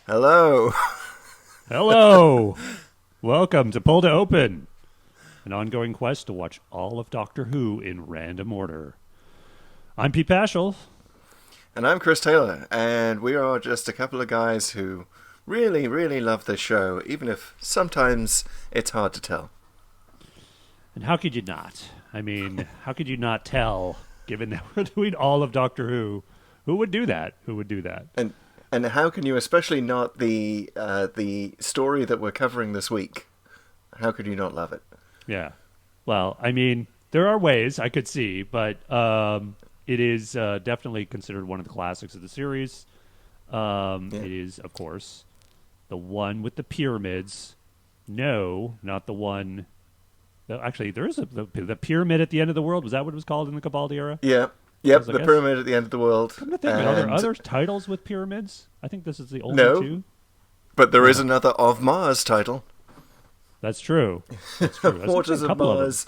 Hello. Hello! Welcome to Pull to Open, an ongoing quest to watch all of Doctor Who in random order. I'm Pete Paschal. And I'm Chris Taylor, and we are just a couple of guys who really, really love this show, even if sometimes it's hard to tell. And how could you not? I mean, how could you not tell, given that we're doing all of Doctor Who? Who would do that? Who would do that? And how can you, especially not the story that we're covering this week, how could you not love it? Yeah. Well, I mean, there are ways I could see, but it is definitely considered one of the classics of the series. It is, of course, the one with the pyramids. No, not the one. Actually, there is the pyramid at the end of the world. Was that what it was called in the Capaldi era? Yeah. Yep, the pyramid at the end of the world. Come to think of it, are there other titles with pyramids? I think this is the only two. But there is another Of Mars title. That's true. That's true. Waters of Mars.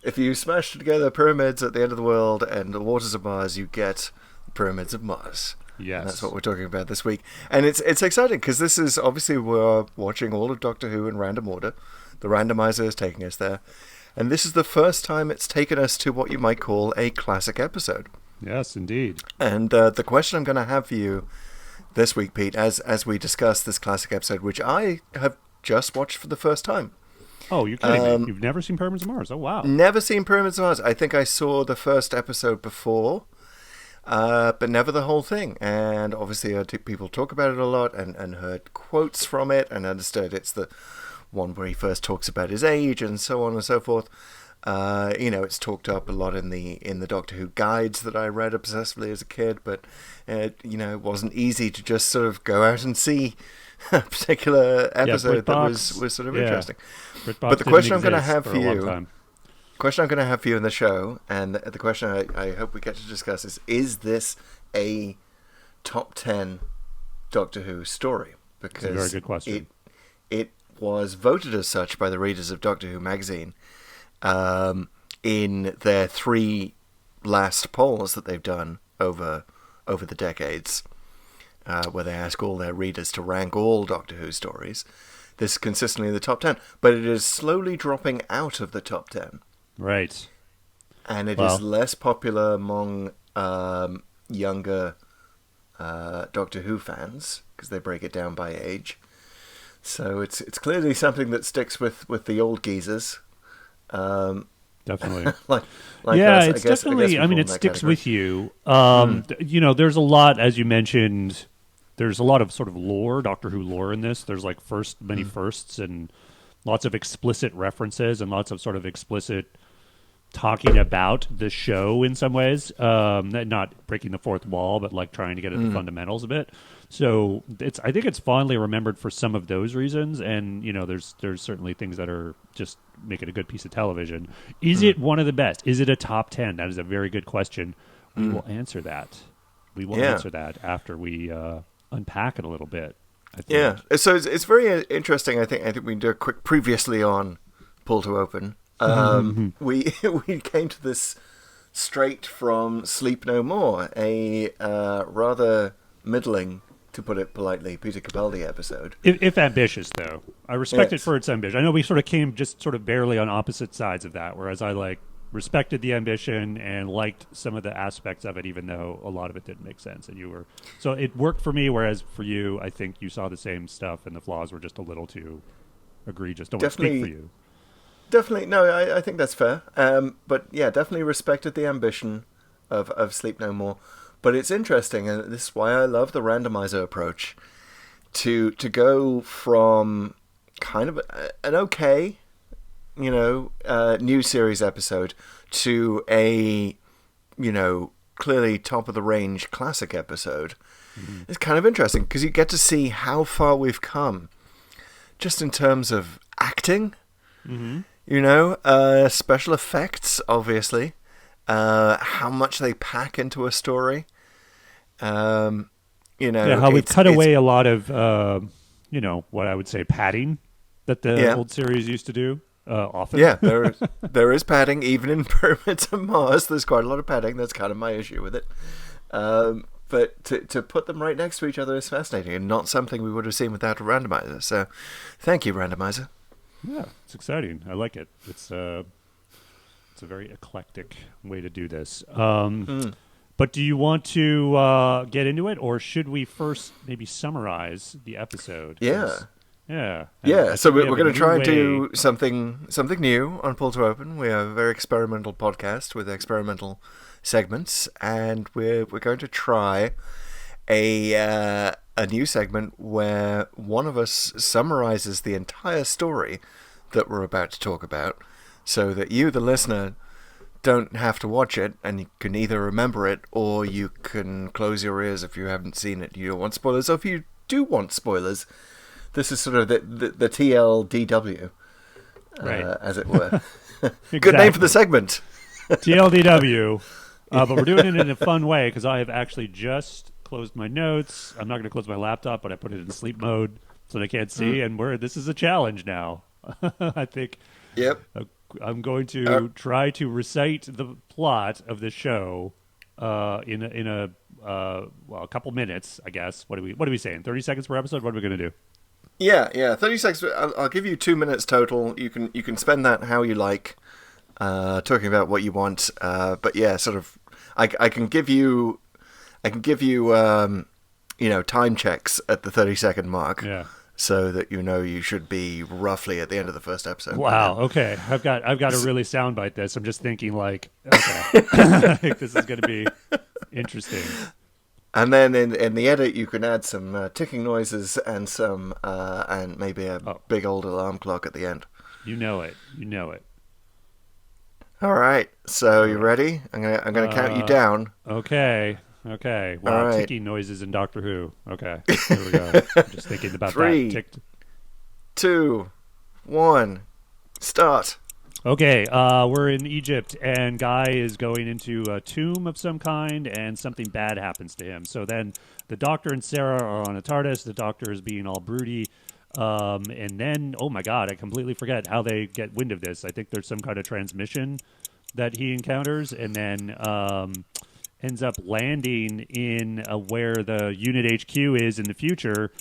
If you smash together pyramids at the end of the world and the waters of Mars, you get Pyramids of Mars. Yes. And that's what we're talking about this week. And it's exciting because this is obviously we're watching all of Doctor Who in random order. The randomizer is taking us there. And this is the first time it's taken us to what you might call a classic episode. Yes, indeed. And the question I'm going to have for you this week, Pete, as we discuss this classic episode, which I have just watched for the first time. Oh, you're kidding me. You've never seen Pyramids of Mars? Oh, wow. Never seen Pyramids of Mars. I think I saw the first episode before, but never the whole thing. And obviously people talk about it a lot and heard quotes from it and understood it's the one where he first talks about his age and so on and so forth. It's talked up a lot in the Doctor Who guides that I read obsessively as a kid, but it wasn't easy to just sort of go out and see a particular episode that was sort of interesting. But the question I'm going to have for you in the show, and the question I hope we get to discuss is this a top 10 Doctor Who story? Because it's a very good question. It was voted as such by the readers of Doctor Who magazine in their 3 last polls that they've done over the decades, where they ask all their readers to rank all Doctor Who stories. This is consistently in the top 10, but it is slowly dropping out of the top 10. Right. And it is less popular among younger Doctor Who fans, because they break it down by age. So it's clearly something that sticks with the old geezers. Definitely. It's definitely. I mean, it sticks with you. There's a lot, as you mentioned. There's a lot of sort of lore, Doctor Who lore in this. There's like many firsts and lots of explicit references and lots of sort of explicit talking about the show in some ways. Not breaking the fourth wall, but like trying to get at the fundamentals a bit. So I think it's fondly remembered for some of those reasons, and there's certainly things that are just make it a good piece of television. Is it one of the best? Is it a top 10? That is a very good question. We will answer that. We will answer that after we unpack it a little bit. I think. Yeah, so it's very interesting. I think we can do a quick previously on Pull to Open. We came to this straight from Sleep No More, a rather middling, to put it politely, Peter Capaldi episode. If ambitious, though. I respect it for its ambition. I know we sort of came just sort of barely on opposite sides of that, whereas I respected the ambition and liked some of the aspects of it, even though a lot of it didn't make sense. And so it worked for me, whereas for you, I think you saw the same stuff and the flaws were just a little too egregious. Don't want to speak for you. Definitely, no, I think that's fair. But yeah, definitely respected the ambition of Sleep No More. But it's interesting, and this is why I love the randomizer approach, to go from kind of an okay, new series episode to a, clearly top of the range classic episode. Mm-hmm. It's kind of interesting because you get to see how far we've come, just in terms of acting. Mm-hmm. Special effects, obviously. How much they pack into a story. How we cut away a lot of, what I would say padding that the old series used to do often. Yeah, there is padding. Even in Pyramids of Mars, there's quite a lot of padding. That's kind of my issue with it. but to put them right next to each other is fascinating and not something we would have seen without a randomizer. So, thank you, randomizer. Yeah, it's exciting. I like it. It's a very eclectic way to do this. But do you want to get into it, or should we first maybe summarize the episode? Yeah. Yeah. So we're going to try and do something new on Pull to Open. We are a very experimental podcast with experimental segments, and we're going to try a new segment where one of us summarizes the entire story that we're about to talk about, so that you, the listener, don't have to watch it, and you can either remember it or you can close your ears if you haven't seen it. You don't want spoilers. Or if you do want spoilers, this is sort of the TLDW, right, as it were. Exactly. Good name for the segment. TLDW. But we're doing it in a fun way because I have actually just closed my notes. I'm not going to close my laptop, but I put it in sleep mode so they can't see. And this is a challenge now. I think. Yep. I'm going to try to recite the plot of the show in a couple minutes, I guess. What are we saying? 30 seconds per episode? What are we going to do? Yeah. 30 seconds. I'll give you 2 minutes total. You can spend that how you like, talking about what you want. But yeah, sort of. I can give you time checks at the 30-second mark. Yeah. So that you should be roughly at the end of the first episode. Wow. Okay. I've got to really soundbite this. I'm just thinking like, okay, I think this is going to be interesting. And then in the edit, you can add some ticking noises and some and maybe a big old alarm clock at the end. You know it. All right. So you ready? I'm gonna count you down. Okay. Wow, right. Ticking noises in Doctor Who. Okay, here we go. I'm just thinking about 3, that. 2, 1, start. Okay, we're in Egypt, and Guy is going into a tomb of some kind, and something bad happens to him. So then the Doctor and Sarah are on a TARDIS. The Doctor is being all broody. And then, oh my God, I completely forget how they get wind of this. I think there's some kind of transmission that he encounters, and then ends up landing in where the unit HQ is in the future,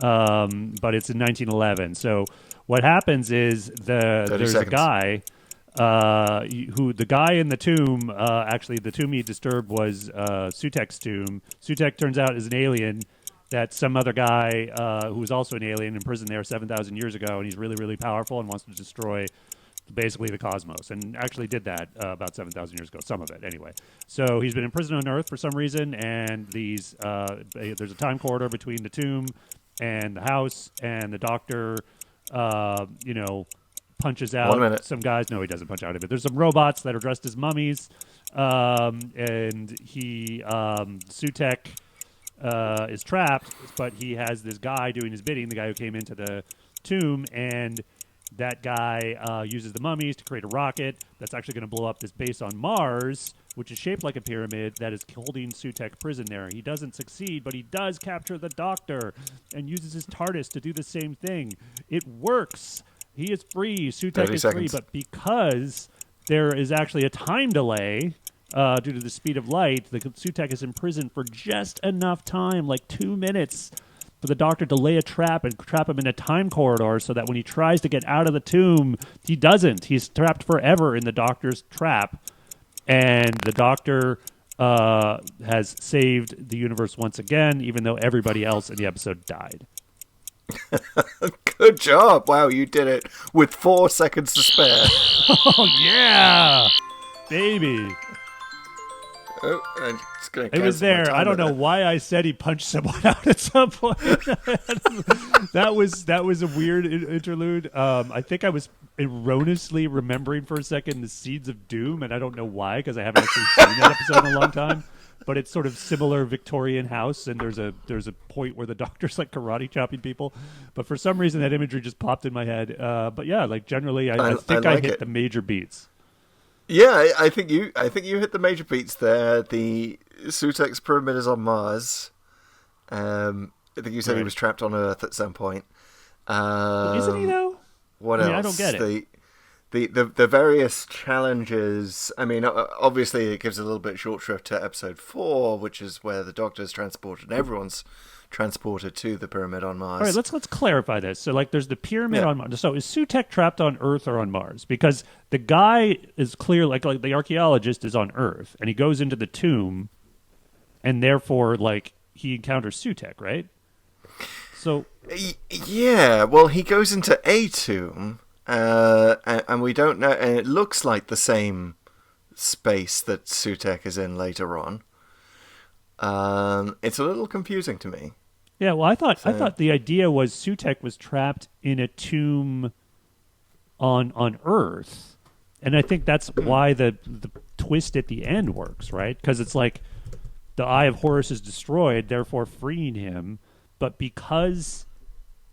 but it's in 1911. So what happens is there's a guy who the guy in the tomb, actually the tomb he disturbed was Sutekh's tomb. Sutekh turns out is an alien that some other guy who was also an alien imprisoned there 7,000 years ago, and he's really, really powerful and wants to destroy basically the cosmos, and actually did that about 7,000 years ago, some of it anyway. So he's been imprisoned on Earth for some reason, and there's a time corridor between the tomb and the house, and the Doctor, punches out some guys. No, he doesn't punch out of it. There's some robots that are dressed as mummies, and Sutekh is trapped, but he has this guy doing his bidding, the guy who came into the tomb, and that guy uses the mummies to create a rocket that's actually going to blow up this base on Mars, which is shaped like a pyramid that is holding Sutekh prison there. He doesn't succeed, but he does capture the Doctor and uses his TARDIS to do the same thing. It works. He is free. Sutekh is free, but because there is actually a time delay due to the speed of light, the Sutekh is imprisoned for just enough time, like 2 minutes, for the Doctor to lay a trap and trap him in a time corridor so that when he tries to get out of the tomb, he doesn't. He's trapped forever in the Doctor's trap. And the Doctor has saved the universe once again, even though everybody else in the episode died. Good job. Wow, you did it with 4 seconds to spare. Oh, yeah! Baby. Oh, I'm just gonna it was there. I don't know why I said he punched someone out at some point. that was a weird interlude. I think I was erroneously remembering for a second the Seeds of Doom, and I don't know why, because I haven't actually seen that episode in a long time. But it's sort of similar Victorian house, and there's a point where the Doctor's like karate chopping people. But for some reason, that imagery just popped in my head. But yeah, like generally, I think I hit the major beats. Yeah, I think you hit the major beats there. The Sutekh's pyramid is on Mars. I think you said he was trapped on Earth at some point. Isn't he though? What else? I don't get it. the various challenges. I mean, obviously, it gives a little bit short shrift to episode 4, which is where the Doctor's transported and everyone's transported to the pyramid on Mars. All right, let's clarify this. So, like, there's the pyramid on Mars. So, is Sutekh trapped on Earth or on Mars? Because the guy is clear, like the archaeologist is on Earth, and he goes into the tomb, and therefore, like, he encounters Sutekh, right? So, yeah. Well, he goes into a tomb, and we don't know, and it looks like the same space that Sutekh is in later on. It's a little confusing to me. Yeah, well, I thought the idea was Sutekh was trapped in a tomb on Earth, and I think that's why the twist at the end works, right? Because it's like the Eye of Horus is destroyed, therefore freeing him, but because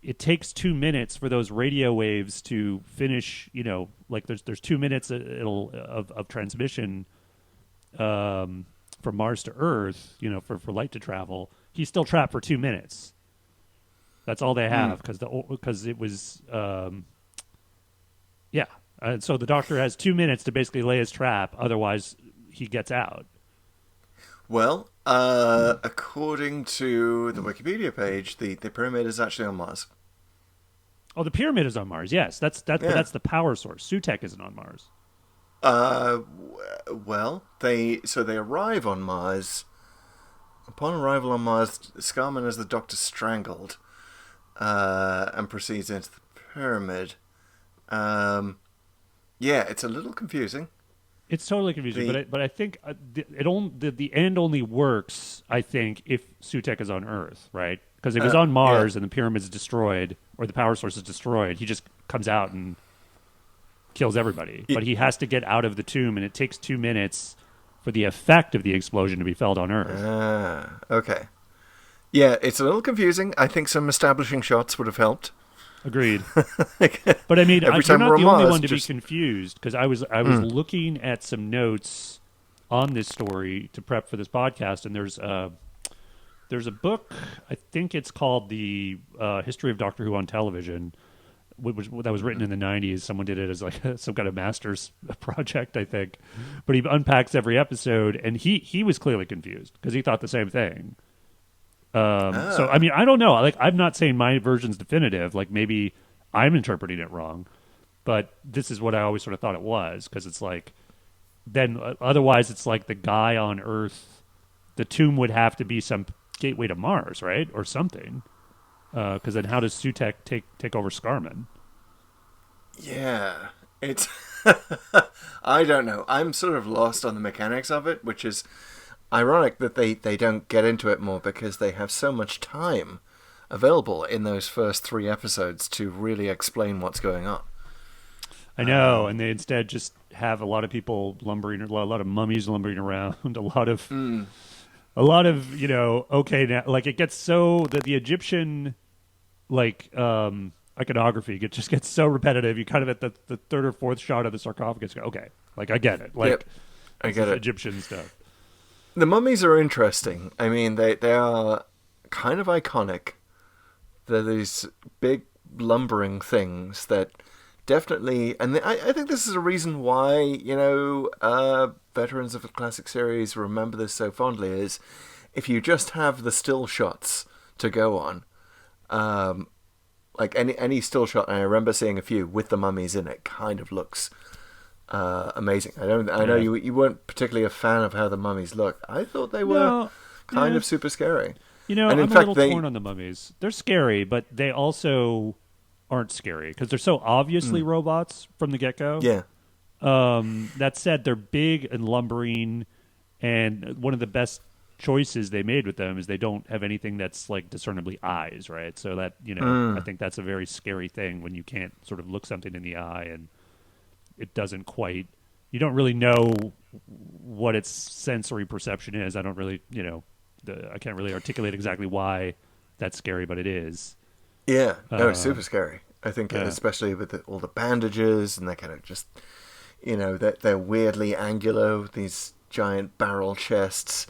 it takes 2 minutes for those radio waves to finish, you know, like there's 2 minutes of transmission from Mars to Earth, you know, for light to travel. He's still trapped for 2 minutes. That's all they have because it was so the Doctor has 2 minutes to basically lay his trap. Otherwise, he gets out. Well, according to the Wikipedia page, the pyramid is actually on Mars. Oh, the pyramid is on Mars. Yes, that's the power source. Sutekh isn't on Mars. Well, they arrive on Mars. Upon arrival on Mars, Scarman has the Doctor strangled, and proceeds into the pyramid. Yeah, it's a little confusing. It's totally confusing, but I think the end only works, I think, if Sutekh is on Earth, right? Because if he's on Mars and the pyramid is destroyed or the power source is destroyed, he just comes out and kills everybody. But he has to get out of the tomb, and it takes 2 minutes for the effect of the explosion to be felt on Earth. Okay. Yeah, it's a little confusing. I think some establishing shots would have helped. Agreed. But I mean, you're not the only one to be confused, because I was looking at some notes on this story to prep for this podcast, and there's a book, I think it's called The History of Doctor Who on Television, that was written in the 90s. Someone did it as like some kind of master's project, I think. But he unpacks every episode, and he was clearly confused because he thought the same thing. So, I mean, I don't know. Like, I'm not saying my version's definitive. Like, maybe I'm interpreting it wrong. But this is what I always sort of thought it was, because it's like, then otherwise it's like the guy on Earth, the tomb would have to be some gateway to Mars, right? Or something. Because then how does Sutekh take over Scarman? Yeah, it's... I don't know. I'm sort of lost on the mechanics of it, which is ironic that they don't get into it more, because they have so much time available in those first 3 episodes to really explain what's going on. I know, and they instead just have a lot of people lumbering, a lot of mummies lumbering around, a lot of, you know, okay, now, like, it gets so that the Egyptian, like, iconography just gets so repetitive. You kind of at the third or fourth shot of the sarcophagus go, okay, like, I get it. Like, yep, I get it. Egyptian stuff. The mummies are interesting. I mean, they are kind of iconic. They're these big lumbering things that definitely, and I think this is a reason why, you know, veterans of the classic series remember this so fondly, is if you just have the still shots to go on, like any still shot, and I remember seeing a few with the mummies in it, kind of looks amazing. I know you weren't particularly a fan of how the mummies look. I thought they were kind of super scary. You know, and I'm a little torn on the mummies. They're scary, but they also aren't scary because they're so obviously robots from the get-go. Yeah. That said, they're big and lumbering, and one of the best choices they made with them is they don't have anything that's like discernibly eyes, right? So that, you know, I think that's a very scary thing when you can't sort of look something in the eye and it doesn't quite, you don't really know what its sensory perception is. I don't really, you know, I can't really articulate exactly why that's scary, but it is. Yeah, no, it's super scary. I think, especially with all the bandages and they kind of just, you know, they're weirdly angular with these giant barrel chests.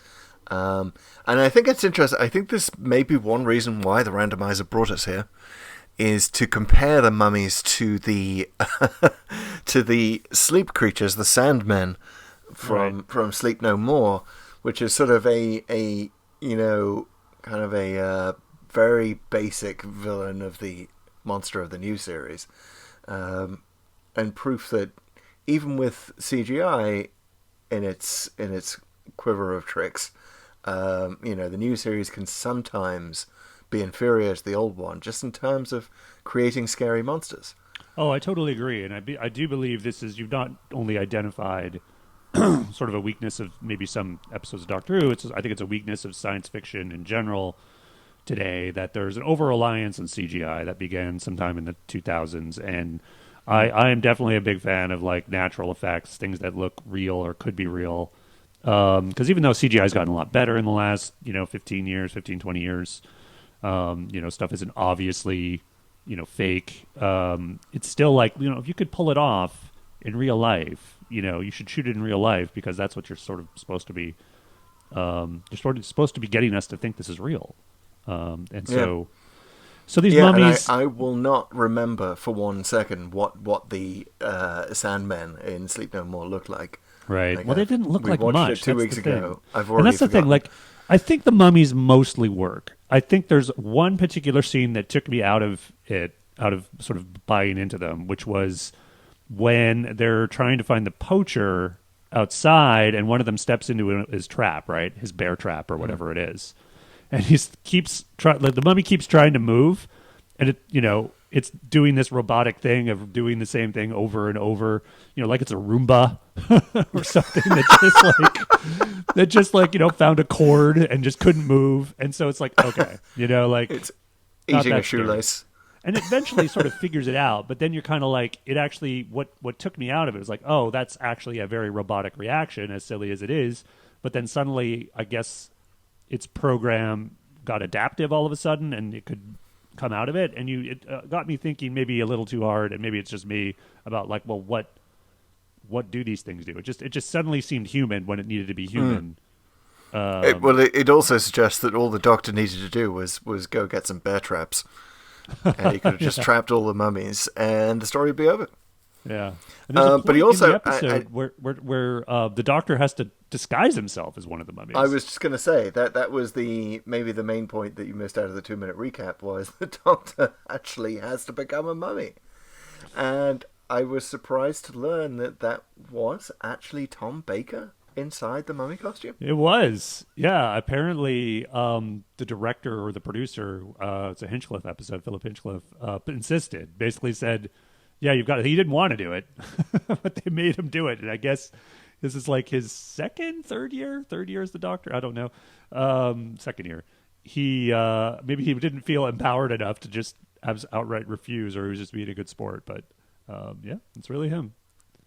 And I think it's interesting. I think this may be one reason why the randomizer brought us here, is to compare the mummies to the to the sleep creatures, the Sandmen from Sleep No More, which is sort of a kind of a very basic villain of the monster of the new series, and proof that even with CGI in its quiver of tricks, the new series can sometimes be inferior to the old one, just in terms of creating scary monsters. Oh, I totally agree, and I do believe this is, you've not only identified sort of a weakness of maybe some episodes of Doctor Who. I think it's a weakness of science fiction in general today, that there's an over-reliance on CGI that began sometime in the 2000s, and I am definitely a big fan of like natural effects, things that look real or could be real. Because even though CGI has gotten a lot better in the last 15, 20 years, stuff isn't obviously fake. It's still like, if you could pull it off in real life, you should shoot it in real life, because that's what you're sort of supposed to be. You're sort of supposed to be getting us to think this is real. So these mummies. And I will not remember for 1 second what the Sandmen in Sleep No More looked like. Right. Well, they didn't look like much. We watched it 2 weeks ago. I've already And that's the forgotten. thing. Like, I think the mummies mostly work. I think there's one particular scene that took me out of sort of buying into them, which was when they're trying to find the poacher outside, and one of them steps into his trap, right? His bear trap or whatever it is. And the mummy keeps trying to move, and it's doing this robotic thing of doing the same thing over and over, like it's a Roomba or something that just found a cord and just couldn't move. And so it's like, okay, It's eating a shoelace. Scary. And it eventually sort of figures it out, but then you're kind of like, it actually, what took me out of it was like, oh, that's actually a very robotic reaction, as silly as it is. But then suddenly, I guess its program got adaptive all of a sudden, and it could come out of it. And it got me thinking maybe a little too hard, and maybe it's just me, about like, well, what do these things do? It just suddenly seemed human when it needed to be human. It also suggests that all the Doctor needed to do was go get some bear traps. And he could have just trapped all the mummies, and the story would be over. Yeah, and but he also in the episode where the Doctor has to disguise himself as one of the mummies. I was just going to say that was maybe the main point that you missed out of the 2-minute recap, was the Doctor actually has to become a mummy, and I was surprised to learn that was actually Tom Baker inside the mummy costume. It was, yeah. Apparently, the director or the producer, it's a Hinchcliffe episode, Philip Hinchcliffe, insisted, basically said, yeah, you've got it. He didn't want to do it, but they made him do it. And I guess this is like his third year as the Doctor. I don't know. Second year. Maybe he didn't feel empowered enough to just outright refuse, or he was just being a good sport. But yeah, it's really him.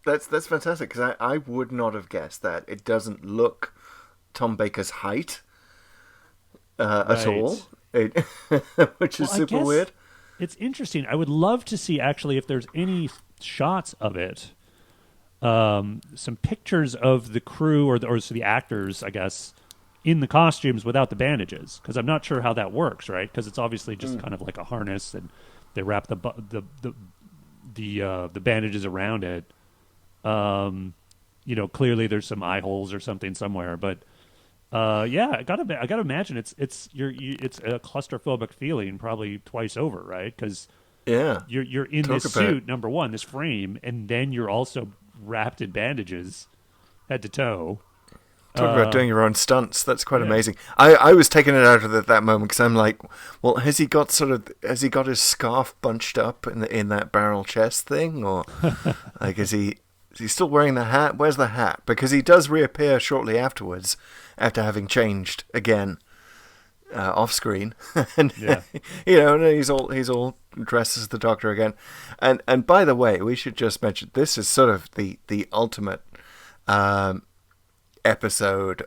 That's fantastic, because I would not have guessed that. It doesn't look Tom Baker's height at all, which is super weird. It's interesting. I would love to see, actually, if there's any shots of it, some pictures of the crew or the actors, I guess, in the costumes without the bandages, because I'm not sure how that works, right? Because it's obviously just kind of like a harness, and they wrap the bandages around it. Clearly there's some eye holes or something somewhere, but yeah, I gotta imagine it's a claustrophobic feeling probably twice over, right? Because you're in this suit, number one, this frame, and then you're also wrapped in bandages head to toe. Talk about doing your own stunts. That's quite amazing. I was taking it out of that moment, because I'm like, well, has he got his scarf bunched up in that barrel chest thing, or like is he still wearing the hat? Where's the hat? Because he does reappear shortly afterwards, after having changed again off screen, and and he's all dressed as the Doctor again. And by the way, we should just mention, this is sort of the ultimate episode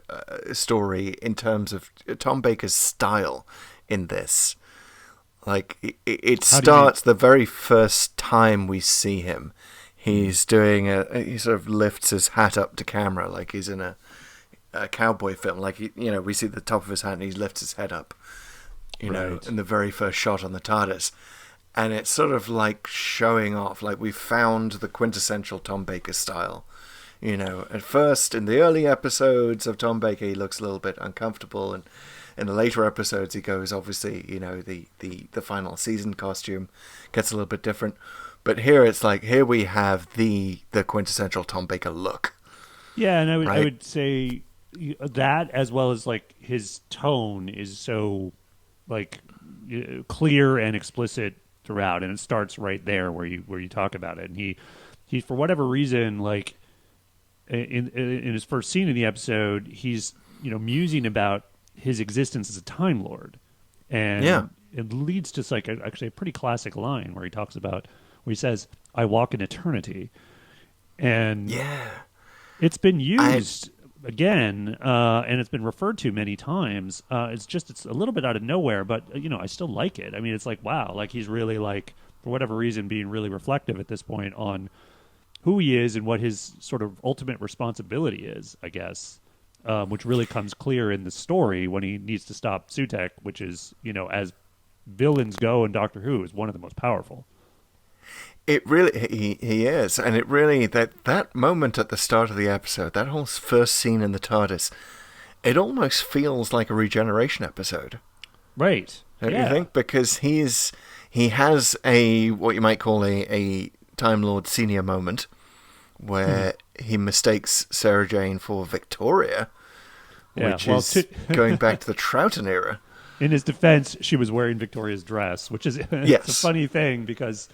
story in terms of Tom Baker's style in this. Like it starts the very first time we see him. He's doing he sort of lifts his hat up to camera like he's in a cowboy film. Like we see the top of his hat and he lifts his head up. In the very first shot on the TARDIS, And it's sort of like showing off, like we found the quintessential Tom Baker style. You know, at first, in the early episodes of Tom Baker, he looks a little bit uncomfortable, and in the later episodes, he goes, obviously, you know, the final season costume gets a little bit different. But here it's like, here we have the quintessential Tom Baker look. Yeah, and right? I would say that, as well as like his tone is so like clear and explicit throughout, and it starts right there where you talk about it. And he for whatever reason, like in his first scene in the episode, he's musing about his existence as a Time Lord, and it leads to like actually a pretty classic line where he says, "I walk in eternity," and it's been used again, and it's been referred to many times. It's a little bit out of nowhere, but I still like it. I mean, it's like, wow, like he's really, like, for whatever reason, being really reflective at this point on who he is and what his sort of ultimate responsibility is, I guess, which really comes clear in the story when he needs to stop Sutekh, which is, as villains go in Doctor Who, is one of the most powerful. It really, he is, and it really, that moment at the start of the episode, that whole first scene in the TARDIS, it almost feels like a regeneration episode. Right. Don't you think? Because he has a, what you might call a Time Lord senior moment, where he mistakes Sarah Jane for Victoria, which is going back to the Troughton era. In his defense, she was wearing Victoria's dress, which is it's a funny thing because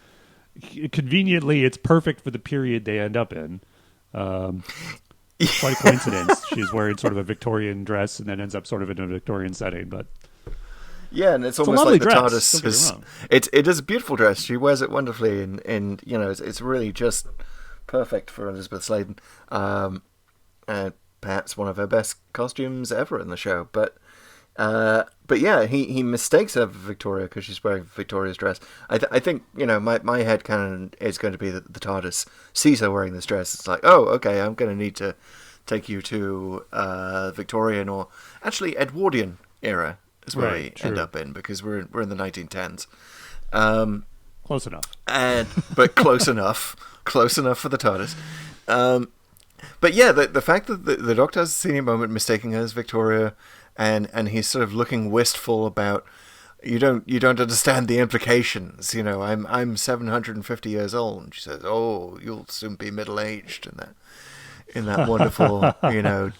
conveniently it's perfect for the period they end up in. Quite a coincidence. She's wearing sort of a Victorian dress and then ends up sort of in a Victorian setting, but yeah, and it's almost like the TARDIS is. It is a beautiful dress. She wears it wonderfully, and it's really just perfect for Elisabeth Sladen. And perhaps one of her best costumes ever in the show. But yeah, he mistakes her for Victoria because she's wearing Victoria's dress. I think my head canon is going to be that the TARDIS sees her wearing this dress. It's like, oh, okay, I'm going to need to take you to Victorian or actually Edwardian era is where we end up in, because we're in the 1910s. Close enough. But close enough for the TARDIS. But yeah, the fact that the Doctor has a senior moment mistaking her as Victoria, and he's sort of looking wistful about, you don't understand the implications. I'm 750 years old, and she says, "Oh, you'll soon be middle-aged," in that wonderful,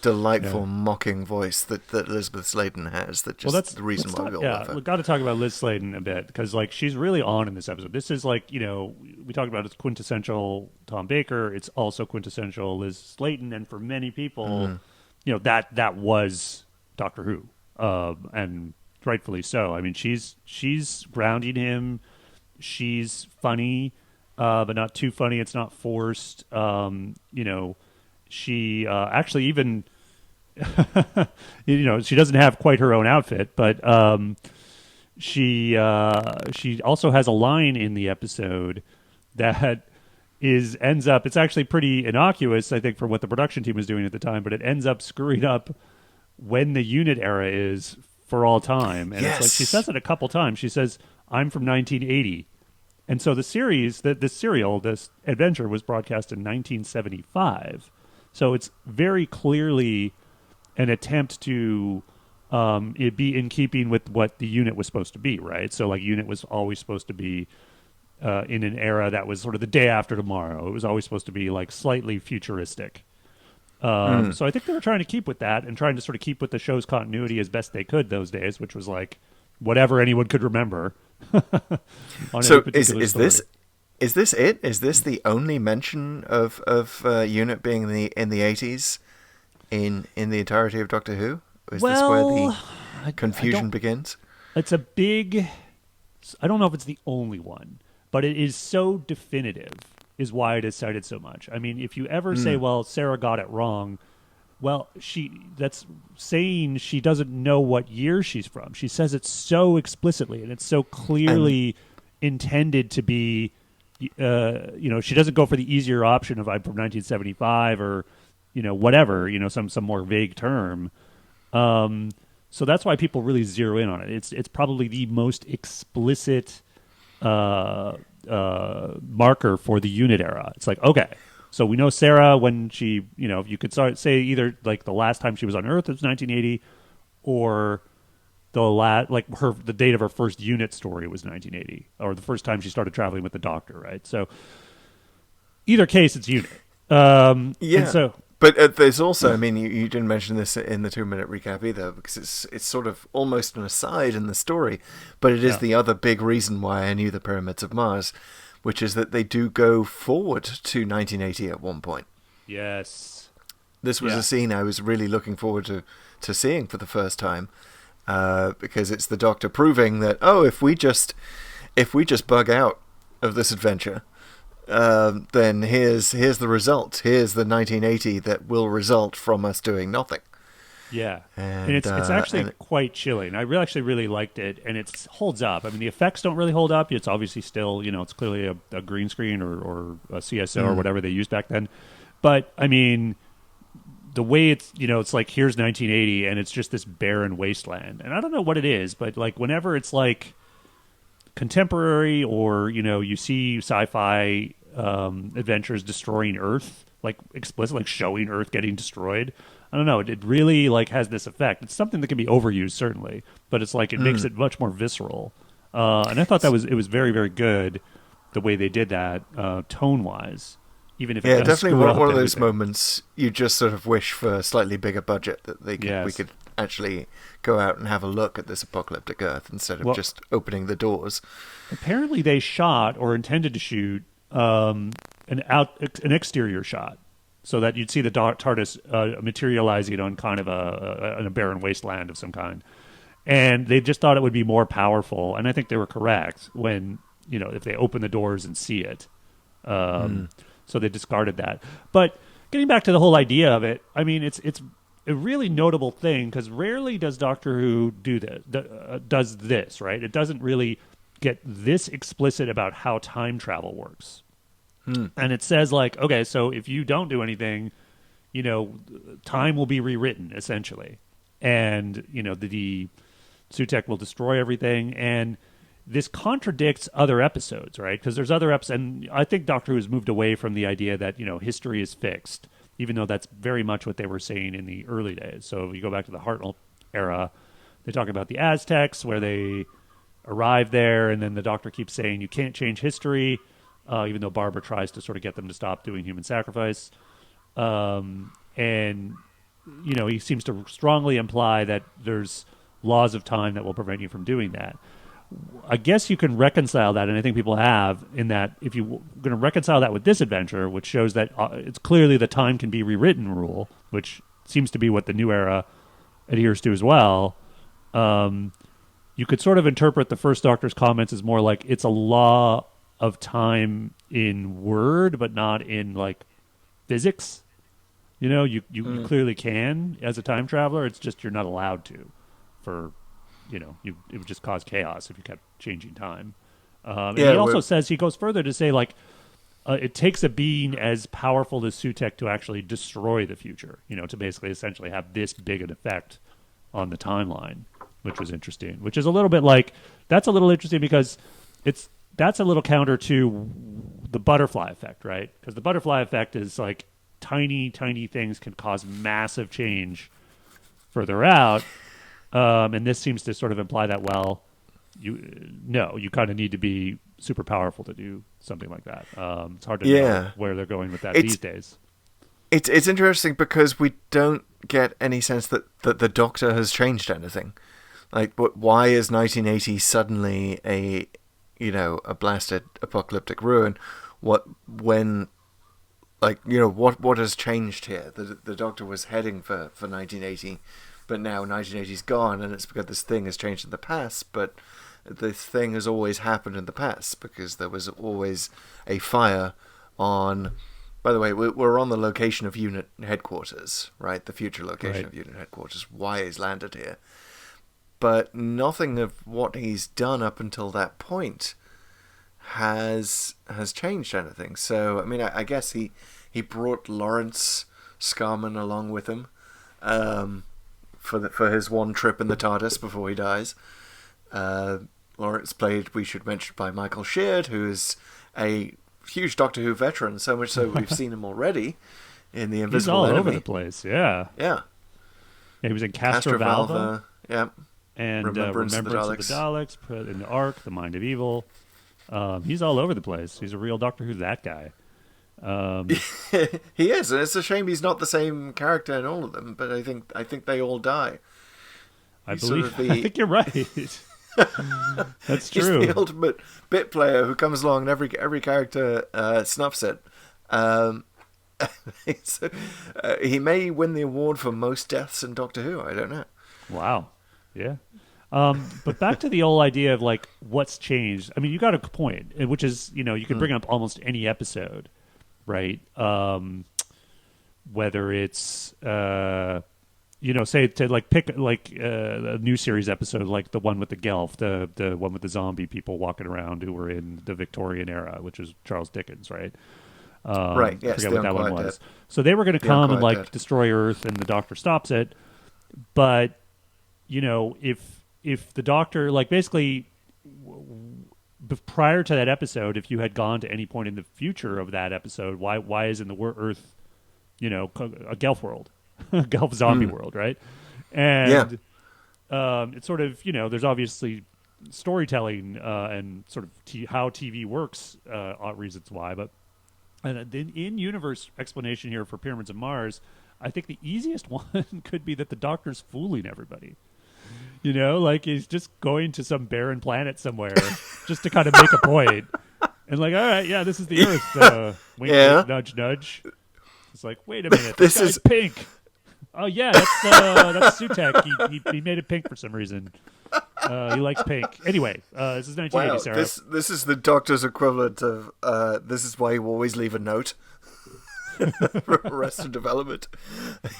delightful mocking voice that Elisabeth Sladen has. That's the reason why we all love her. We've got to talk about Liz Sladen a bit, because like she's really on in this episode. This is like, we talked about it's quintessential Tom Baker. It's also quintessential Liz Sladen, and for many people, that was Doctor Who, and rightfully so. I mean, she's grounding him. She's funny, but not too funny. It's not forced. She actually even, she doesn't have quite her own outfit, but she also has a line in the episode that ends up, it's actually pretty innocuous, I think, for what the production team was doing at the time, but it ends up screwing up when the unit era is for all time. And it's like, she says it a couple times. She says, "I'm from 1980. And so the series, this adventure was broadcast in 1975. So it's very clearly an attempt to it be in keeping with what the unit was supposed to be, right? So like unit was always supposed to be in an era that was sort of the day after tomorrow. It was always supposed to be like slightly futuristic. So I think they were trying to keep with that and trying to sort of keep with the show's continuity as best they could those days, which was like whatever anyone could remember. So is this it? Is this the only mention of unit being in the 80s in the entirety of Doctor Who? Is this where the confusion begins? It's a big... I don't know if it's the only one, but it is so definitive is why it is cited so much. I mean, if you ever say, well, Sarah got it wrong, well, that's saying she doesn't know what year she's from. She says it so explicitly, and it's so clearly intended to be... she doesn't go for the easier option of I'm from 1975 or, whatever, some more vague term. So that's why people really zero in on it. It's probably the most explicit marker for the unit era. It's like, okay, so we know Sarah when she, you could say either like the last time she was on Earth was 1980, or the date of her first unit story was 1980, or the first time she started traveling with the Doctor, right? So either case, it's unit. Yeah. And so, but there's also, I mean, you didn't mention this in the 2-minute recap either, because it's sort of almost an aside in the story, but it is the other big reason why I knew the Pyramids of Mars, which is that they do go forward to 1980 at one point. yes. This was a scene I was really looking forward to seeing for the first time, because it's the Doctor proving that, if we just bug out of this adventure, then here's the result. Here's the 1980 that will result from us doing nothing. Yeah, and it's actually quite chilling. I actually really liked it, and it holds up. I mean, the effects don't really hold up. It's obviously still, it's clearly a green screen or a CSO or whatever they used back then. But, I mean, the way it's like, here's 1980, and it's just this barren wasteland. And I don't know what it is, but, like, whenever it's, like, contemporary or, you see sci-fi adventures destroying Earth, like, explicitly, like, showing Earth getting destroyed, I don't know. It really like has this effect. It's something that can be overused, certainly, but it's like it makes it much more visceral. And I thought it was very, very good the way they did that tone wise. Even if it definitely one of those moments you just sort of wish for a slightly bigger budget that we could actually go out and have a look at this apocalyptic Earth instead of just opening the doors. Apparently, they shot or intended to shoot an exterior shot, so that you'd see the TARDIS materializing on kind of a barren wasteland of some kind. And they just thought it would be more powerful, and I think they were correct when, if they open the doors and see it. So they discarded that. But getting back to the whole idea of it, I mean, it's a really notable thing, because rarely does Doctor Who does this, right? It doesn't really get this explicit about how time travel works. And it says, like, okay, so if you don't do anything, time will be rewritten, essentially. And, the Sutekh will destroy everything. And this contradicts other episodes, right? Because there's other episodes, and I think Doctor Who has moved away from the idea that, history is fixed, even though that's very much what they were saying in the early days. So if you go back to the Hartnell era, they talk about the Aztecs, where they arrive there, and then the Doctor keeps saying, you can't change history, even though Barbara tries to sort of get them to stop doing human sacrifice. And, he seems to strongly imply that there's laws of time that will prevent you from doing that. I guess you can reconcile that, and I think people have, in that if you're going to reconcile that with this adventure, which shows that it's clearly the time can be rewritten rule, which seems to be what the new era adheres to as well, you could sort of interpret the first Doctor's comments as more like it's a law of time in word, but not in, like, physics. You clearly can as a time traveler. It's just you're not allowed to, it would just cause chaos if you kept changing time. And he also says, he goes further to say, like, it takes a being as powerful as Sutekh to actually destroy the future, to basically essentially have this big an effect on the timeline, which was interesting, which is a little bit like, that's a little interesting because that's a little counter to the butterfly effect, right? Because the butterfly effect is like tiny, tiny things can cause massive change further out. And this seems to sort of imply that, you kind of need to be super powerful to do something like that. It's hard to know where they're going with that these days. It's interesting because we don't get any sense that the Doctor has changed anything. Like, why is 1980 suddenly a blasted apocalyptic ruin? What has changed here? The Doctor was heading for 1980, but now 1980's gone, and it's because this thing has changed in the past, but this thing has always happened in the past because there was always a fire on... By the way, we're on the location of unit headquarters, right? The future location of unit headquarters. Why he's landed here. But nothing of what he's done up until that point has changed anything. So, I mean, I guess he brought Lawrence Scarman along with him for his one trip in the TARDIS before he dies. It's played, we should mention, by Michael Sheard, who is a huge Doctor Who veteran, so much so we've seen him already in The Invisible Enemy. He's all over the place, yeah. Yeah. He was in Castrovalva. Yeah. And Remembrance of the Daleks, put in the Ark, The Mind of Evil. He's all over the place. He's a real Doctor Who, that guy. He is, and it's a shame he's not the same character in all of them, but I think they all die. I think you're right. That's true. He's the ultimate bit player who comes along and every character snuffs it. He may win the award for most deaths in Doctor Who. I don't know. Wow. Yeah. But back to the old idea of like what's changed. I mean, you got a point, which is, you can bring up almost any episode, right? Whether it's say to like pick like a new series episode, like the one with the Gelf, the one with the zombie people walking around who were in the Victorian era, which is Charles Dickens, right? Right. Yes. I forget what that one was. So they were going to come and like destroy Earth, and the Doctor stops it. But if the Doctor, like, basically prior to that episode, if you had gone to any point in the future of that episode, why isn't the Earth, a Gelf world, a Gelf zombie world, right? And it's sort of, there's obviously storytelling and sort of how TV works, reasons why, but the in-universe explanation here for Pyramids of Mars, I think the easiest one could be that the Doctor's fooling everybody. Like he's just going to some barren planet somewhere just to kind of make a point. And like, all right, yeah, this is the Earth. Wink, wink, nudge, nudge. It's like, wait a minute, this guy's pink. Oh yeah, that's Sutekh. He made it pink for some reason. He likes pink. Anyway, this is 1980, wow, Sarah. This is the Doctor's equivalent of this is why you always leave a note. Arrested Development.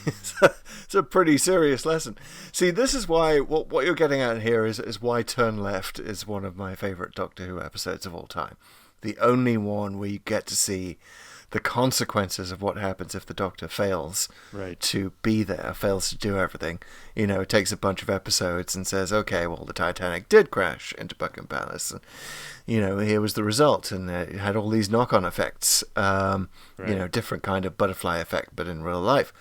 It's a pretty serious lesson. See, this is why what you're getting at here is why Turn Left is one of my favourite Doctor Who episodes of all time. The only one where you get to see the consequences of what happens if the Doctor fails to be there, fails to do everything. It takes a bunch of episodes and says, okay, well, the Titanic did crash into Buckingham Palace. And, here was the result. And it had all these knock-on effects, different kind of butterfly effect, but in real life.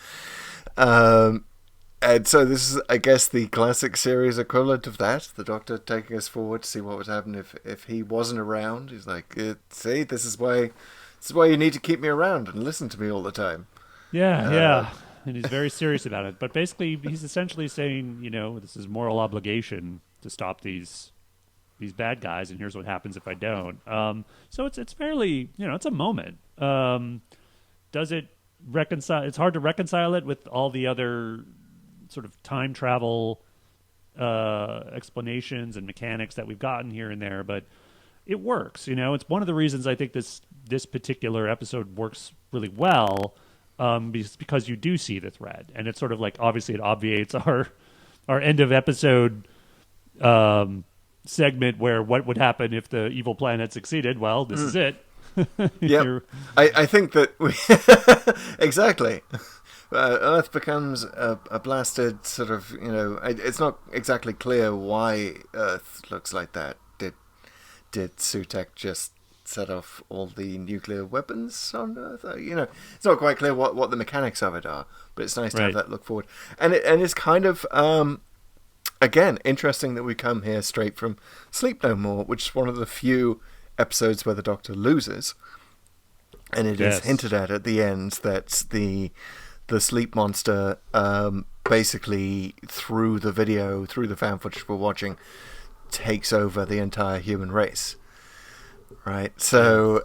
And so this is, I guess, the classic series equivalent of that. The Doctor taking us forward to see what would happen if he wasn't around. He's like, see, this is why you need to keep me around and listen to me all the time. Yeah. And he's very serious about it. But basically, he's essentially saying, this is moral obligation to stop these bad guys, and here's what happens if I don't. So it's fairly, it's a moment. Does it reconcile? It's hard to reconcile it with all the other sort of time travel explanations and mechanics that we've gotten here and there, but it works. It's one of the reasons I think this particular episode works really well, because you do see the thread, and it's sort of like, obviously it obviates our end of episode segment where what would happen if the evil plan had succeeded. Well, this is it. Yeah, I think that exactly. Earth becomes a blasted sort of, it's not exactly clear why Earth looks like that. Did Sutekh just set off all the nuclear weapons on Earth? It's not quite clear what the mechanics of it are, but it's nice to have that look forward. And it's kind of, again, interesting that we come here straight from Sleep No More, which is one of the few episodes where the Doctor loses. And it is hinted at the end that the sleep monster basically, through the fan footage we're watching, takes over the entire human race. Right, so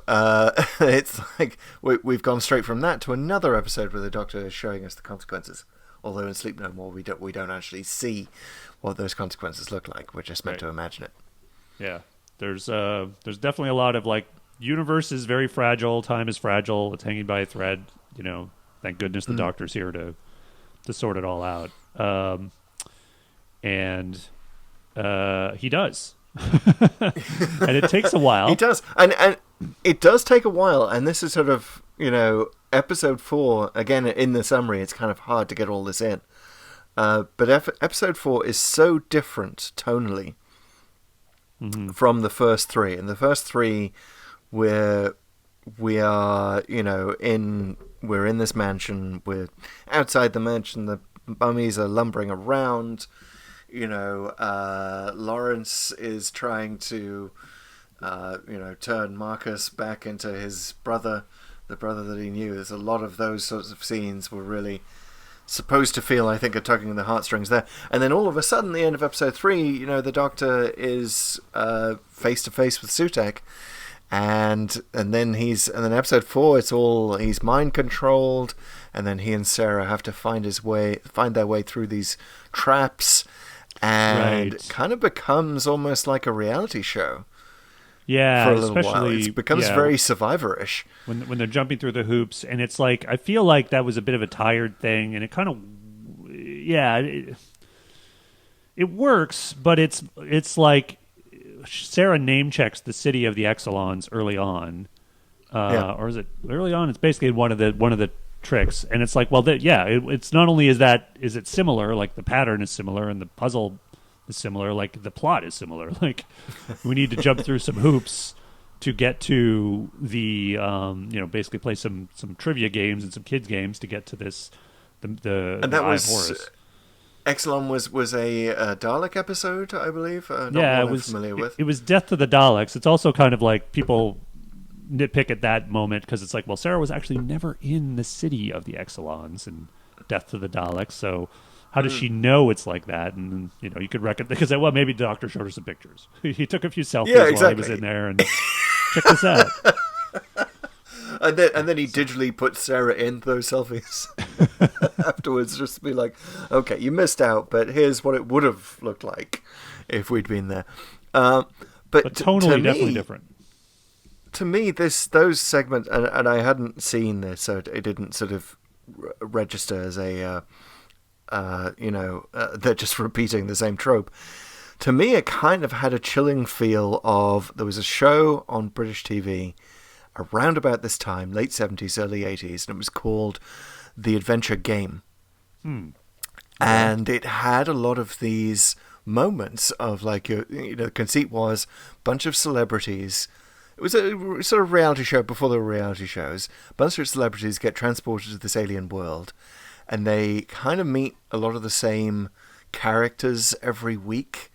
it's like we've gone straight from that to another episode where the Doctor is showing us the consequences. Although in Sleep No More we don't actually see what those consequences look like. We're just meant to imagine it. Yeah, there's definitely a lot of like, universe is very fragile, time is fragile, it's hanging by a thread. Thank goodness the Doctor's here to sort it all out, and he does. And it takes a while. It does, and it does take a while. And this is sort of, episode 4. Again, in the summary, it's kind of hard to get all this in. But episode 4 is so different tonally from the first three. In the first three, we are, we're in this mansion. We're outside the mansion. The mummies are lumbering around. Lawrence is trying to, turn Marcus back into his brother, the brother that he knew. There's a lot of those sorts of scenes were really supposed to feel, I think, are tugging the heartstrings there. And then all of a sudden, the end of episode 3, the Doctor is face to face with Sutekh. And then episode 4, it's all he's mind controlled, and then he and Sarah have to find their way through these traps, and it kind of becomes almost like a reality show. Yeah, for a little while. It becomes very Survivor-ish when they're jumping through the hoops, and it's like I feel like that was a bit of a tired thing, and it kind of it works, but it's like. Sarah name checks the city of the Exelons early on, or is it early on? It's basically one of the tricks, and it's like, well, it's not only is it similar, like the pattern is similar and the puzzle is similar, like the plot is similar. Like we need to jump through some hoops to get to the basically play some trivia games and some kids games to get to this the and that Eye was. of Horus. Exelon was a Dalek episode, I believe. It was familiar with. It was Death to the Daleks. It's also kind of like people nitpick at that moment because it's like, well, Sarah was actually never in the city of the Exelons in Death to the Daleks, so how does she know it's like that? And you could reckon because maybe the Doctor showed her some pictures. He took a few selfies while he was in there and check this out. And then he digitally put Sarah in those selfies afterwards, just to be like, okay, you missed out, but here's what it would have looked like if we'd been there. But tonally, definitely different. To me, those segments, and I hadn't seen this, so it didn't sort of register as a, they're just repeating the same trope. To me, it kind of had a chilling feel of, there was a show on British TV around about this time, late 70s, early 80s, and it was called The Adventure Game. And it had a lot of these moments of like, the conceit was a bunch of celebrities. It was a sort of reality show before there were reality shows. A bunch of celebrities get transported to this alien world, and they kind of meet a lot of the same characters every week,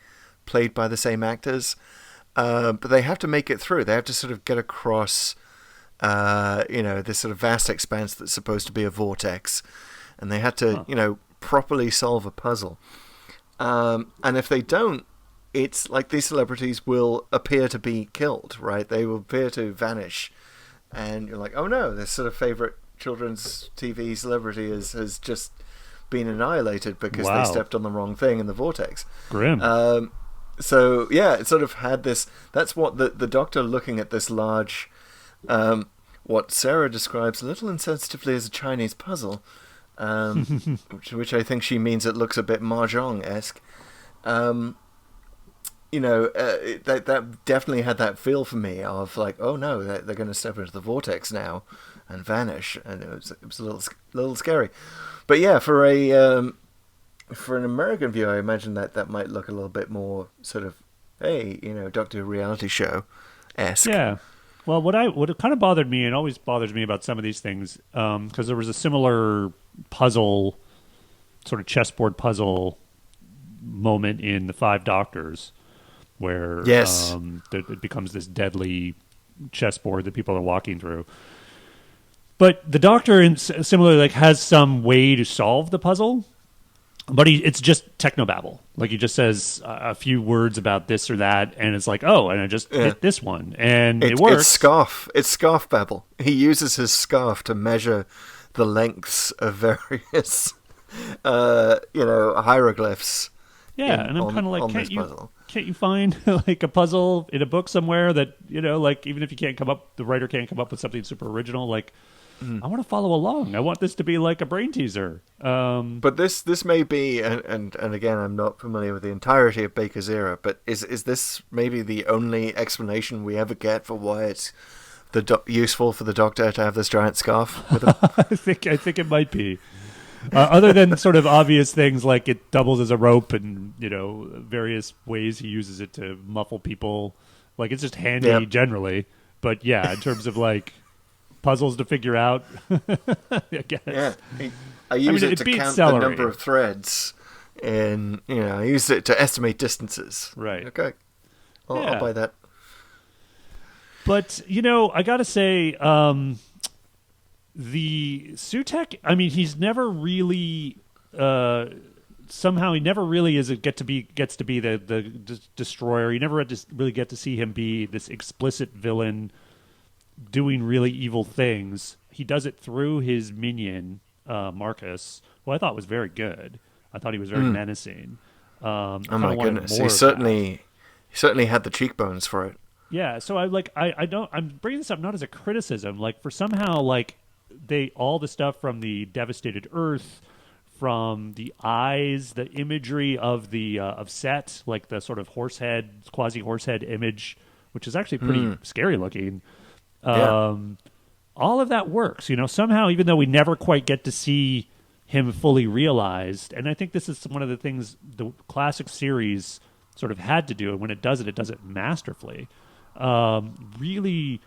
played by the same actors. But they have to make it through. They have to sort of get across this sort of vast expanse that's supposed to be a vortex, and they had to, properly solve a puzzle. And if they don't, it's like these celebrities will appear to be killed, right? They will appear to vanish, and you're like, oh no, this sort of favorite children's TV celebrity has just been annihilated because they stepped on the wrong thing in the vortex. Grim. So yeah, it sort of had this. That's what the Doctor, looking at this large, what Sarah describes a little insensitively as a Chinese puzzle, which I think she means it looks a bit mahjong-esque. That definitely had that feel for me of like, oh no, they're going to step into the vortex now and vanish, and it was a little scary. But yeah, for an American viewer, I imagine that might look a little bit more sort of, hey, Doctor Who reality show-esque. Yeah. Well, what kind of bothered me, and always bothers me about some of these things, because there was a similar puzzle, sort of chessboard puzzle moment in The Five Doctors, where it becomes this deadly chessboard that people are walking through. But the Doctor, similarly, has some way to solve the puzzle, but it's just technobabble. Like he just says a few words about this or that, and it's like, oh, and I just hit this one, and it works. It's scarf babble. He uses his scarf to measure the lengths of various, hieroglyphs. Yeah, and I'm kind of like, can't you find like a puzzle in a book somewhere that like even if the writer can't come up with something super original, like. I want to follow along. I want this to be like a brain teaser. But this may be, and again, I'm not familiar with the entirety of Baker's era, but is this maybe the only explanation we ever get for why it's useful for the Doctor to have this giant scarf with him? I think it might be. Other than sort of obvious things like it doubles as a rope and, various ways he uses it to muffle people. Like, it's just handy generally. But yeah, in terms of like puzzles to figure out, I guess. Yeah. I use it to count the number of threads. And, I use it to estimate distances. Right. Okay. I'll buy that. But, I got to say, the Sutekh, I mean, he's never really, somehow he never really gets to be the destroyer. You never really get to see him be this explicit villain doing really evil things. He does it through his minion, Marcus, who I thought was very good. I thought he was very menacing. Oh my goodness! He certainly had the cheekbones for it. Yeah, so I'm bringing this up not as a criticism, like for somehow like all the stuff from the devastated Earth, from the eyes, the imagery of the of Set, like the sort of quasi horsehead image, which is actually pretty scary looking. All of that works, somehow, even though we never quite get to see him fully realized. And I think this is one of the things the classic series sort of had to do, and when it does it masterfully. Really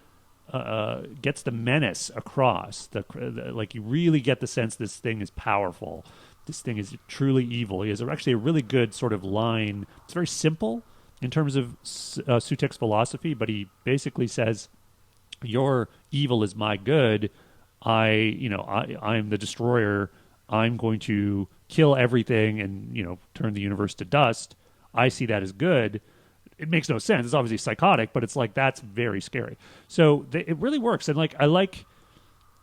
gets the menace across. Like, you really get the sense this thing is powerful. This thing is truly evil. He has actually a really good sort of line. It's very simple in terms of Sutekh's philosophy, but he basically says, "Your evil is my good. I'm the destroyer. I'm going to kill everything and turn the universe to dust. I see that as good." It makes no sense. It's obviously psychotic, but it's like, that's very scary. So it really works. And like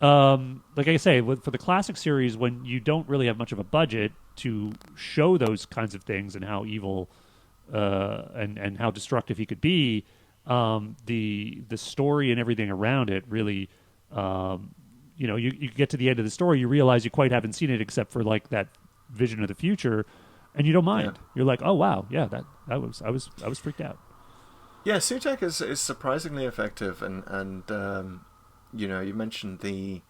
I say, for the classic series, when you don't really have much of a budget to show those kinds of things and how evil and how destructive he could be, the story and everything around it really, you get to the end of the story, you realize you quite haven't seen it except for like that vision of the future. And you don't mind. Yeah. You're like, oh wow, yeah, I was freaked out. Yeah, Sutekh is surprisingly effective, and you mentioned the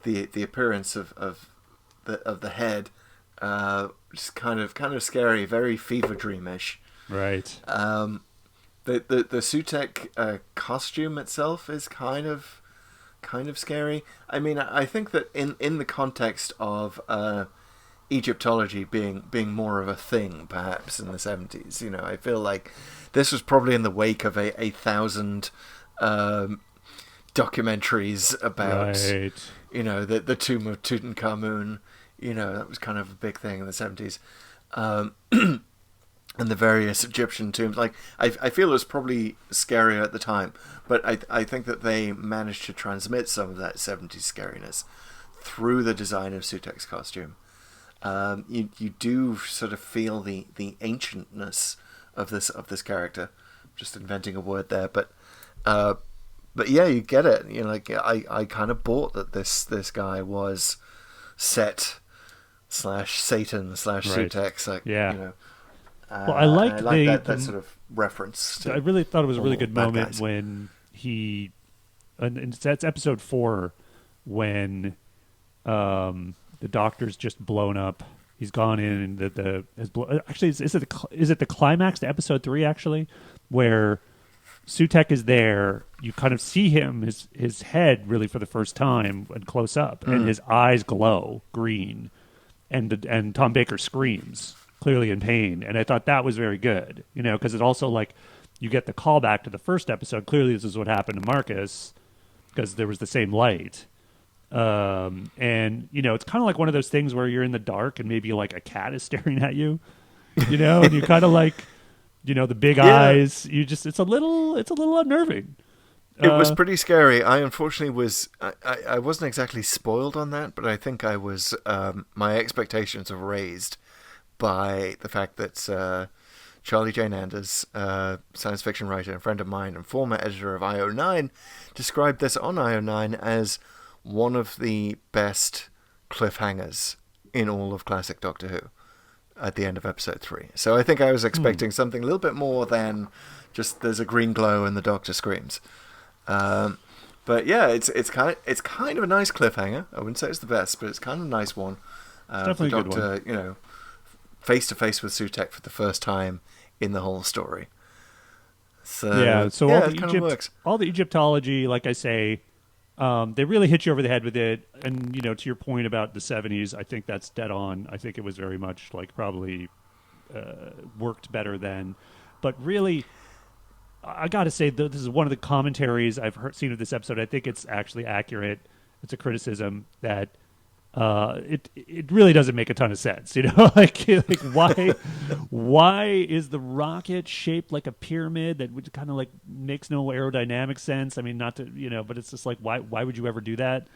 appearance of the head, just kind of scary, very fever dreamish. Right. The Sutekh costume itself is kind of scary. I mean, I think that in the context of Egyptology being more of a thing, perhaps in the 70s. I feel like this was probably in the wake of a 1,000 documentaries about, the tomb of Tutankhamun. That was kind of a big thing in the 70s, and the various Egyptian tombs. Like, I feel it was probably scarier at the time, but I think that they managed to transmit some of that 70s scariness through the design of Sutekh's costume. You do sort of feel the ancientness of this character. I'm just inventing a word there, but yeah, you get it. I kind of bought that this guy was Set / Satan / Sutekh. Like, yeah. Well, I like that sort of reference. I really thought it was a really good moment when and that's episode 4 when the doctor's just blown up. He's gone in, and actually, is it the climax to episode 3 actually, where Sutekh is there? You kind of see him, his head really for the first time and close up, and his eyes glow green, and Tom Baker screams clearly in pain, and I thought that was very good, because it also like you get the callback to the first episode. Clearly, this is what happened to Marcus because there was the same light. And it's kind of like one of those things where you're in the dark and maybe like a cat is staring at you, and you kind of like, the big eyes. It's a little unnerving. It was pretty scary. I unfortunately I wasn't exactly spoiled on that, but I think I was. My expectations were raised by the fact that Charlie Jane Anders, science fiction writer and friend of mine and former editor of IO9, described this on IO9 as one of the best cliffhangers in all of classic Doctor Who at the end of episode 3. So I think I was expecting something a little bit more than just there's a green glow and the Doctor screams. But yeah, it's kind of a nice cliffhanger. I wouldn't say it's the best, but it's kind of a nice one. It's definitely the a good one. Doctor, face to face with Sutekh for the first time in the whole story. So Yeah, so it kind of works. all the Egyptology, like I say, they really hit you over the head with it. And to your point about the '70s, I think that's dead on. I think it was very much like probably worked better then. But really, I got to say, this is one of the commentaries I've seen of this episode. I think it's actually accurate. It's a criticism that it really doesn't make a ton of sense, like why is the rocket shaped like a pyramid that would kind of like makes no aerodynamic sense? I mean, not to but it's just like why would you ever do that?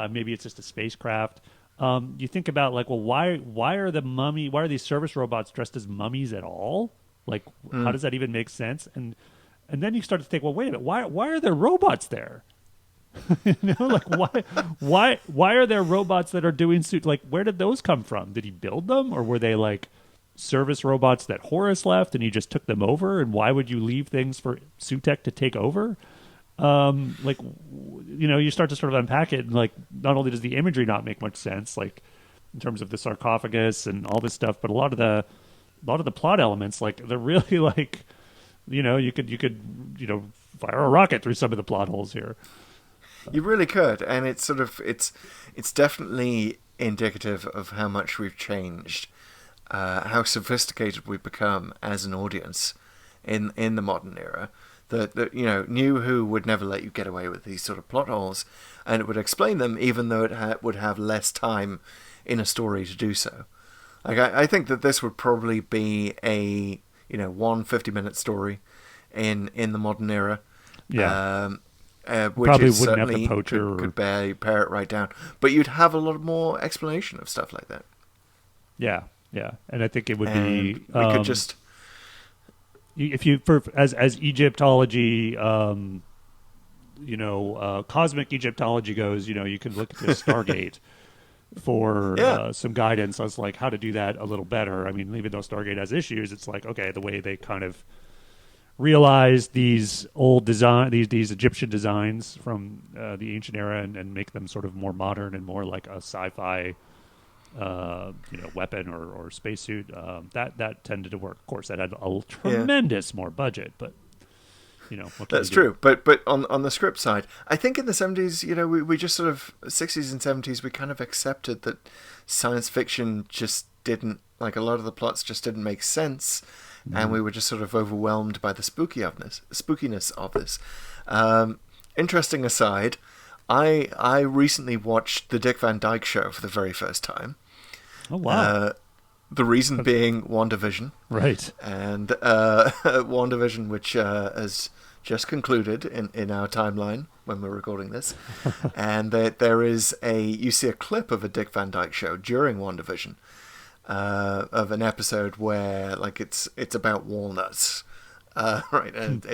Maybe it's just a spacecraft. You think about like, well, why are these service robots dressed as mummies at all? Like, how does that even make sense? And then you start to think, well, wait a minute, why are there robots there? Like why are there robots that are doing suit? Like, where did those come from? Did he build them, or were they like service robots that Horus left and he just took them over? And why would you leave things for Sutekh to take over? You start to sort of unpack it, and like, not only does the imagery not make much sense, like in terms of the sarcophagus and all this stuff, but a lot of the plot elements, like they're really like, you could fire a rocket through some of the plot holes here. You really could, and it's sort of it's definitely indicative of how much we've changed, how sophisticated we've become as an audience in the modern era. That New Who would never let you get away with these sort of plot holes, and it would explain them even though it would have less time in a story to do so. Like I think that this would probably be a 150-minute story in the modern era. Yeah. Which probably is wouldn't have certainly the poacher could barely pare it right down, but you'd have a lot more explanation of stuff like that. Yeah, and I think it would we could just if you as Egyptology, cosmic Egyptology goes, you can look at the Stargate for some guidance as like how to do that a little better. I mean, even though Stargate has issues, it's like, okay, the way they kind of realize these old these Egyptian designs from the ancient era and make them sort of more modern and more like a sci-fi weapon or spacesuit, that tended to work. Of course, that had a tremendous more budget, but that's true. But on the script side, I think in the 70s, we just sort of 60s and 70s, we kind of accepted that science fiction just didn't, like, a lot of the plots just didn't make sense. And we were just sort of overwhelmed by the spookiness of this. Interesting aside, I recently watched the Dick Van Dyke Show for the very first time. Oh, wow. The reason being WandaVision. Right. And WandaVision, which has just concluded in our timeline when we're recording this. And you see a clip of a Dick Van Dyke Show during WandaVision. Of an episode where like it's about walnuts, right? And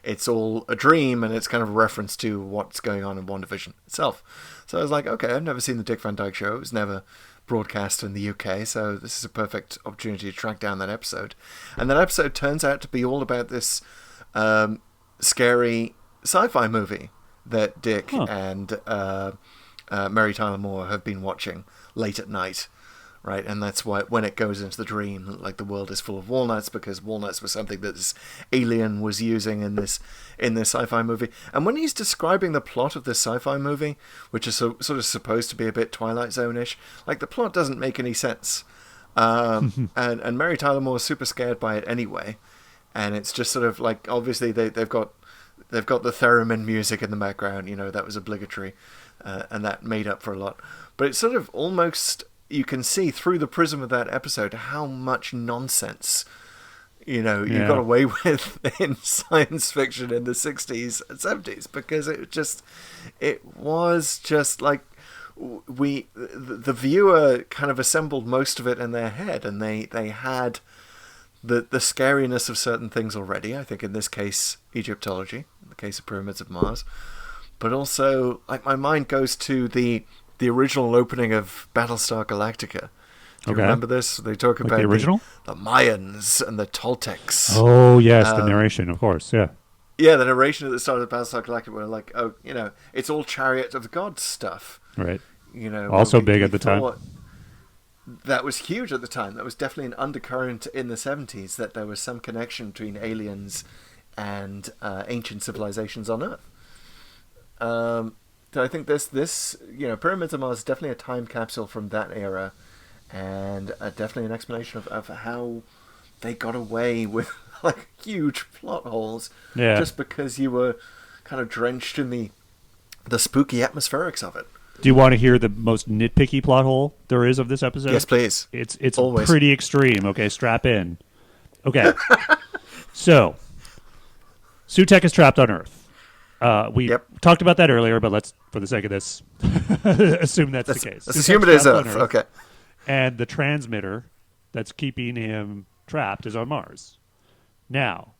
it's all a dream, and it's kind of a reference to what's going on in WandaVision itself. So I was like, okay, I've never seen the Dick Van Dyke Show. It was never broadcast in the UK, so this is a perfect opportunity to track down that episode. And that episode turns out to be all about this scary sci-fi movie that Dick and Mary Tyler Moore have been watching late at night. Right, and that's why when it goes into the dream, like the world is full of walnuts, because walnuts was something that this alien was using in this sci-fi movie. And when he's describing the plot of this sci-fi movie, which is sort of supposed to be a bit Twilight Zone-ish, like the plot doesn't make any sense. And Mary Tyler Moore is super scared by it anyway, and it's just sort of like, obviously they've got the theremin music in the background, that was obligatory, and that made up for a lot. But it's sort of almost, you can see through the prism of that episode how much nonsense you got away with in science fiction in the 60s and 70s, because it was just like the viewer kind of assembled most of it in their head, and they had the scariness of certain things already. I think in this case Egyptology, in the case of Pyramids of Mars, but also like my mind goes to the original opening of Battlestar Galactica. Do you remember this? They talk about the original, the Mayans and the Toltecs. Oh yes, the narration, of course, yeah. Yeah, the narration at the start of Battlestar Galactica, were like, it's all Chariot of the Gods stuff. Right. Also big at the time. that was huge at the time. That was definitely an undercurrent in the 70s, that there was some connection between aliens and ancient civilizations on Earth. So I think this Pyramids of Mars is definitely a time capsule from that era, and definitely an explanation of how they got away with like huge plot holes, just because you were kind of drenched in the spooky atmospherics of it. Do you want to hear the most nitpicky plot hole there is of this episode? Yes, please. It's always pretty extreme. Okay, strap in. Okay, so Sutekh is trapped on Earth. We talked about that earlier, but let's, for the sake of this, assume that's the case. Let's assume it is Earth. Okay. And the transmitter that's keeping him trapped is on Mars. Now,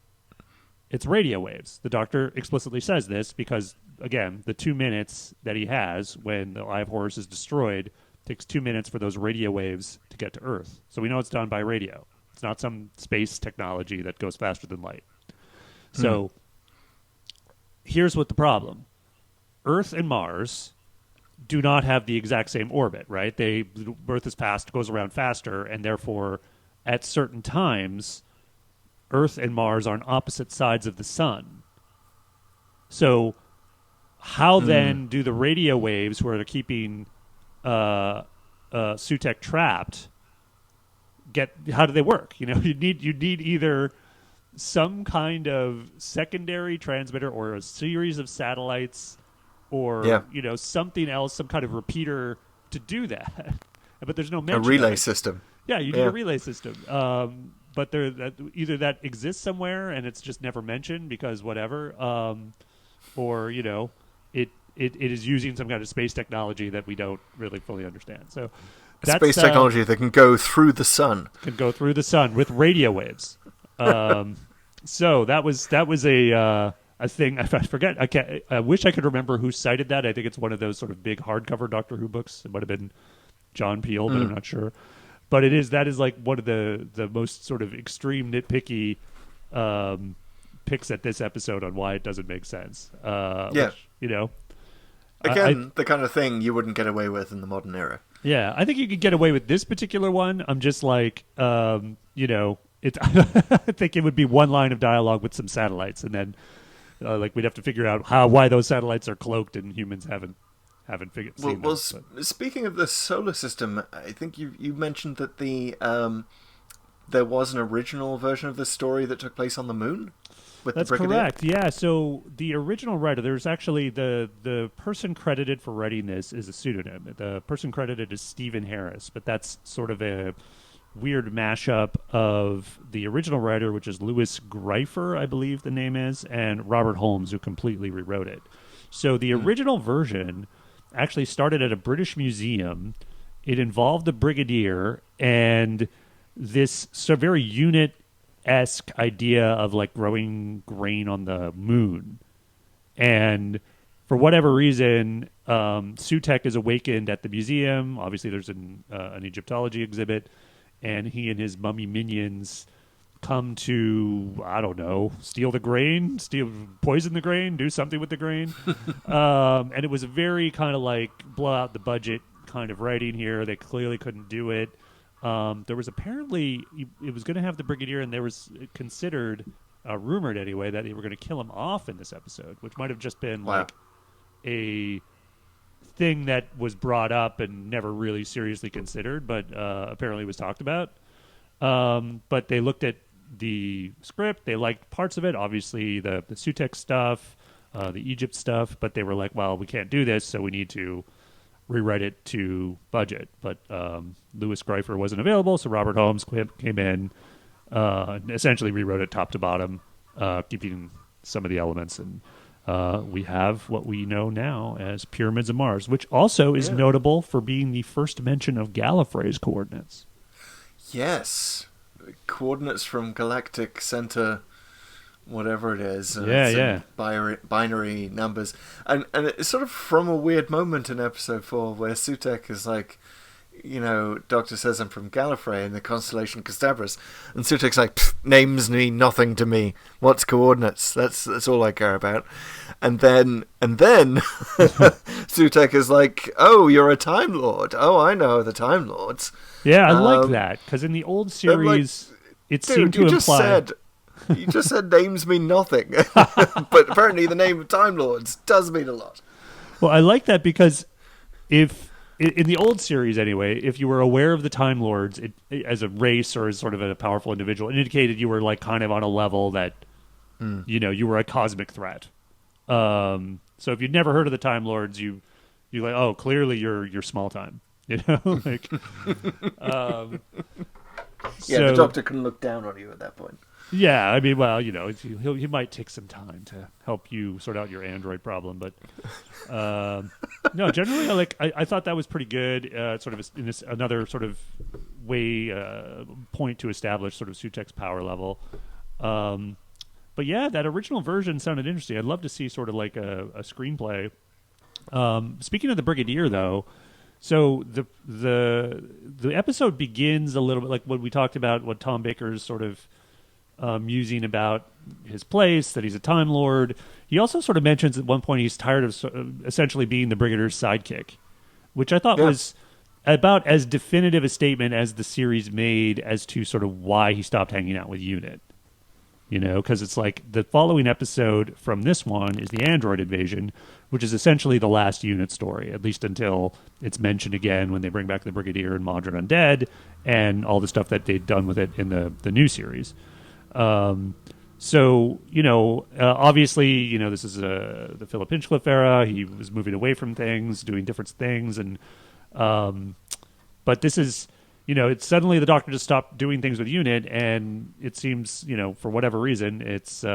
it's radio waves. The Doctor explicitly says this because, again, the 2 minutes that he has when the live horse is destroyed takes 2 minutes for those radio waves to get to Earth. So we know it's done by radio. It's not some space technology that goes faster than light. So here's what the problem. Earth and Mars do not have the exact same orbit, right? Earth is goes around faster, and therefore at certain times Earth and Mars are on opposite sides of the sun. So how then do the radio waves where they're keeping Sutekh trapped how do they work? You need either some kind of secondary transmitter or a series of satellites or something else, some kind of repeater to do that. But there's no mention. A relay system. Yeah, you need a relay system. But either that exists somewhere and it's just never mentioned because whatever, or it is using some kind of space technology that we don't really fully understand. So space technology that can go through the sun. Can go through the sun with radio waves. So that was a thing. I forget. I wish I could remember who cited that. I think it's one of those sort of big hardcover Doctor Who books. It might have been John Peel, but I'm not sure. But that is like one of the most sort of extreme nitpicky picks at this episode on why it doesn't make sense. Which, again, the kind of thing you wouldn't get away with in the modern era. Yeah, I think you could get away with this particular one. I'm just like, I think it would be one line of dialogue with some satellites, and then we'd have to figure out why those satellites are cloaked and humans haven't figured. Well, speaking of the solar system, I think you mentioned that there was an original version of the story that took place on the moon. That's correct. Yeah. So the original writer, there's actually the person credited for writing this is a pseudonym. The person credited is Stephen Harris, but that's sort of a weird mashup of the original writer, which is Louis Greifer, I believe the name is, and Robert Holmes, who completely rewrote it. So the original version actually started at a British museum. It involved the Brigadier and this very unit-esque idea of like growing grain on the moon. And for whatever reason, Sutekh is awakened at the museum. Obviously, there's an Egyptology exhibit. And he and his mummy minions come to, I don't know, steal the grain, poison the grain, do something with the grain. And it was a very kind of like blow out the budget kind of writing here. They clearly couldn't do it. There was apparently, it was going to have the Brigadier, and there was considered, rumored anyway, that they were going to kill him off in this episode, which might have just been like a thing that was brought up and never really seriously considered, but apparently was talked about. But they looked at the script. They liked parts of it, obviously the Sutekh stuff, the Egypt stuff, but they were like, well, we can't do this, so we need to rewrite it to budget. But Louis Greifer wasn't available, so Robert Holmes came in, essentially rewrote it top to bottom, keeping some of the elements, and we have what we know now as Pyramids of Mars, which also is notable for being the first mention of Gallifrey's coordinates. Yes. Coordinates from Galactic Center, whatever it is. Binary numbers. And it's sort of from a weird moment in episode 4 where Sutekh is like, Doctor says I'm from Gallifrey in the constellation Castabras. And Sutekh's like, names mean nothing to me. What's coordinates? That's all I care about. and then Sutekh is like, "Oh, you're a Time Lord. Oh, I know the Time Lords." Yeah, I like that because in the old series, it seemed to imply. You just said names mean nothing, but apparently the name of Time Lords does mean a lot. Well, I like that because if in the old series anyway, if you were aware of the Time Lords as a race or as sort of a powerful individual, it indicated you were like kind of on a level that you were a cosmic threat. So if you'd never heard of the Time Lords, you're like, oh, clearly you're small time. Like. The Doctor can look down on you at that point. Yeah, I mean, well, he might take some time to help you sort out your Android problem, but no, generally, I thought that was pretty good. Sort of in this another sort of way point to establish sort of Sutekh's power level. But yeah, that original version sounded interesting. I'd love to see sort of like a screenplay. Speaking of the Brigadier, though. So the episode begins a little bit like what we talked about, what Tom Baker's sort of musing about his place, that he's a Time Lord. He also sort of mentions at one point he's tired of essentially being the Brigadier's sidekick, which I thought was about as definitive a statement as the series made as to sort of why he stopped hanging out with UNIT. Because it's like the following episode from this one is the android invasion, which is essentially the last UNIT story, at least until it's mentioned again when they bring back the Brigadier and Modern Undead and all the stuff that they'd done with it in the new series. Obviously, this is the Philip Hinchcliffe era. He was moving away from things, doing different things, and but this is. It's suddenly the Doctor just stopped doing things with UNIT, and it seems, for whatever reason, it's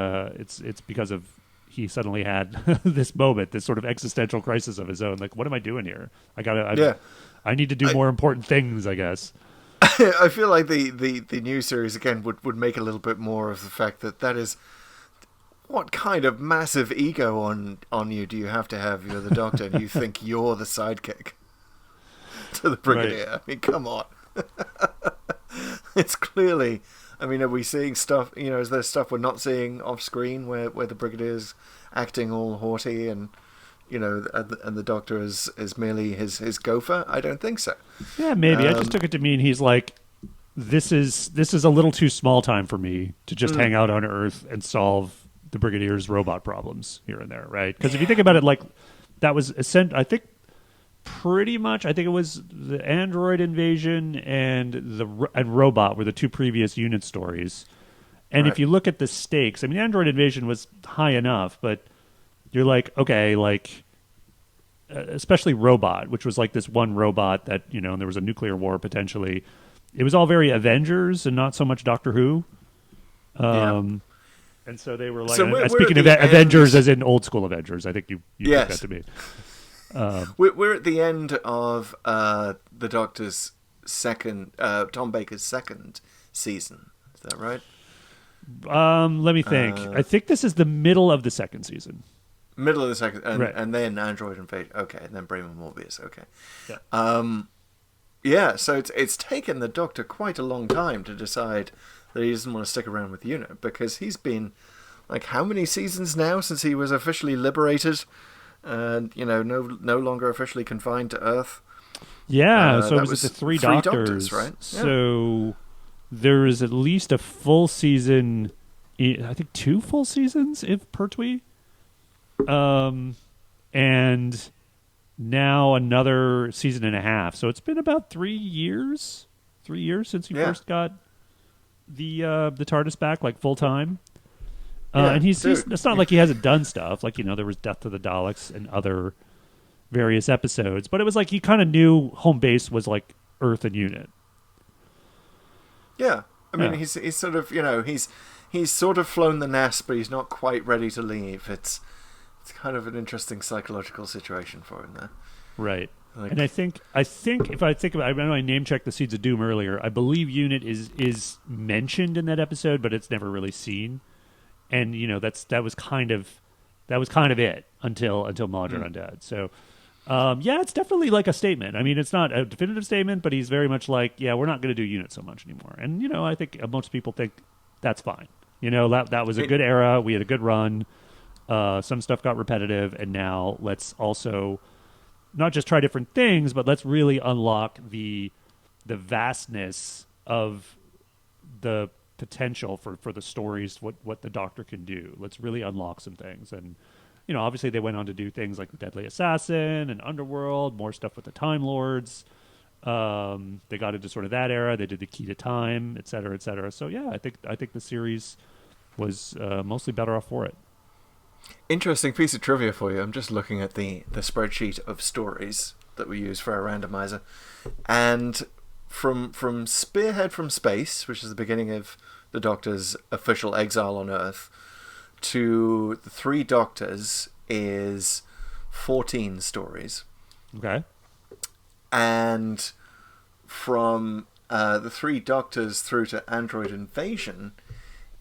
because of he suddenly had this moment, this sort of existential crisis of his own. Like, what am I doing here? I need to do more important things, I guess. I feel like the new series again would make a little bit more of the fact that is what kind of massive ego on you do you have to have? You're the Doctor, and you think you're the sidekick to the Brigadier. Right. I mean, come on. It's clearly, I mean, are we seeing stuff, is there stuff we're not seeing off screen where the Brigadier's acting all haughty and the Doctor is merely his gopher? I don't think so. Yeah, maybe. I just took it to mean he's like, this is a little too small time for me to just hang out on Earth and solve the Brigadier's robot problems here and there, right? Because if you think about it, like, that was, I think it was the android invasion and Robot were the two previous UNIT stories. And if you look at the stakes, I mean, android invasion was high enough, but you're like, okay, like, especially Robot, which was like this one robot that, and there was a nuclear war potentially. It was all very Avengers and not so much Doctor Who. And so they were like, speaking of Avengers as in old school Avengers, I think you took that to me. We're at the end of the Doctor's second, Tom Baker's second season. Is that right? Let me think. I think this is the middle of the second season. Middle of the second, and then Android Invasion. Okay, and then Bremen Morbius. Okay. Yeah. So it's taken the Doctor quite a long time to decide that he doesn't want to stick around with UNIT, because he's been like how many seasons now since he was officially liberated? And no longer officially confined to Earth. Yeah, so it was the three doctors, right? Yeah. So there is at least a full season. I think 2 full seasons, if Pertwee. And now another season and a half. So it's been about 3 years. 3 years since he first got the TARDIS back, like full time. And he's it's not like he hasn't done stuff. Like, there was Death to the Daleks and other various episodes. But it was like he kind of knew home base was like Earth and UNIT. Yeah. I mean, he's sort of, he's sort of flown the nest, but he's not quite ready to leave. It's kind of an interesting psychological situation for him there. Right. Like, and I think if I think about it, I know I name checked the Seeds of Doom earlier. I believe UNIT is mentioned in that episode, but it's never really seen. And that was kind of it until Modern Undead. So it's definitely like a statement. I mean, it's not a definitive statement, but he's very much like, we're not going to do UNIT so much anymore. And I think most people think that's fine. That was a good era. We had a good run. Some stuff got repetitive, and now let's also not just try different things, but let's really unlock the vastness of the potential for the stories, what the Doctor can do. Let's really unlock some things. And obviously they went on to do things like the Deadly Assassin and Underworld, more stuff with the Time Lords. They got into sort of that era. They did the Key to Time, et cetera, et cetera. So yeah, I think the series was mostly better off for it. Interesting piece of trivia for you. I'm just looking at the spreadsheet of stories that we use for our randomizer, and from Spearhead from Space, which is the beginning of the Doctor's official exile on Earth, to the Three Doctors is 14 stories. Okay. And from the Three Doctors through to Android Invasion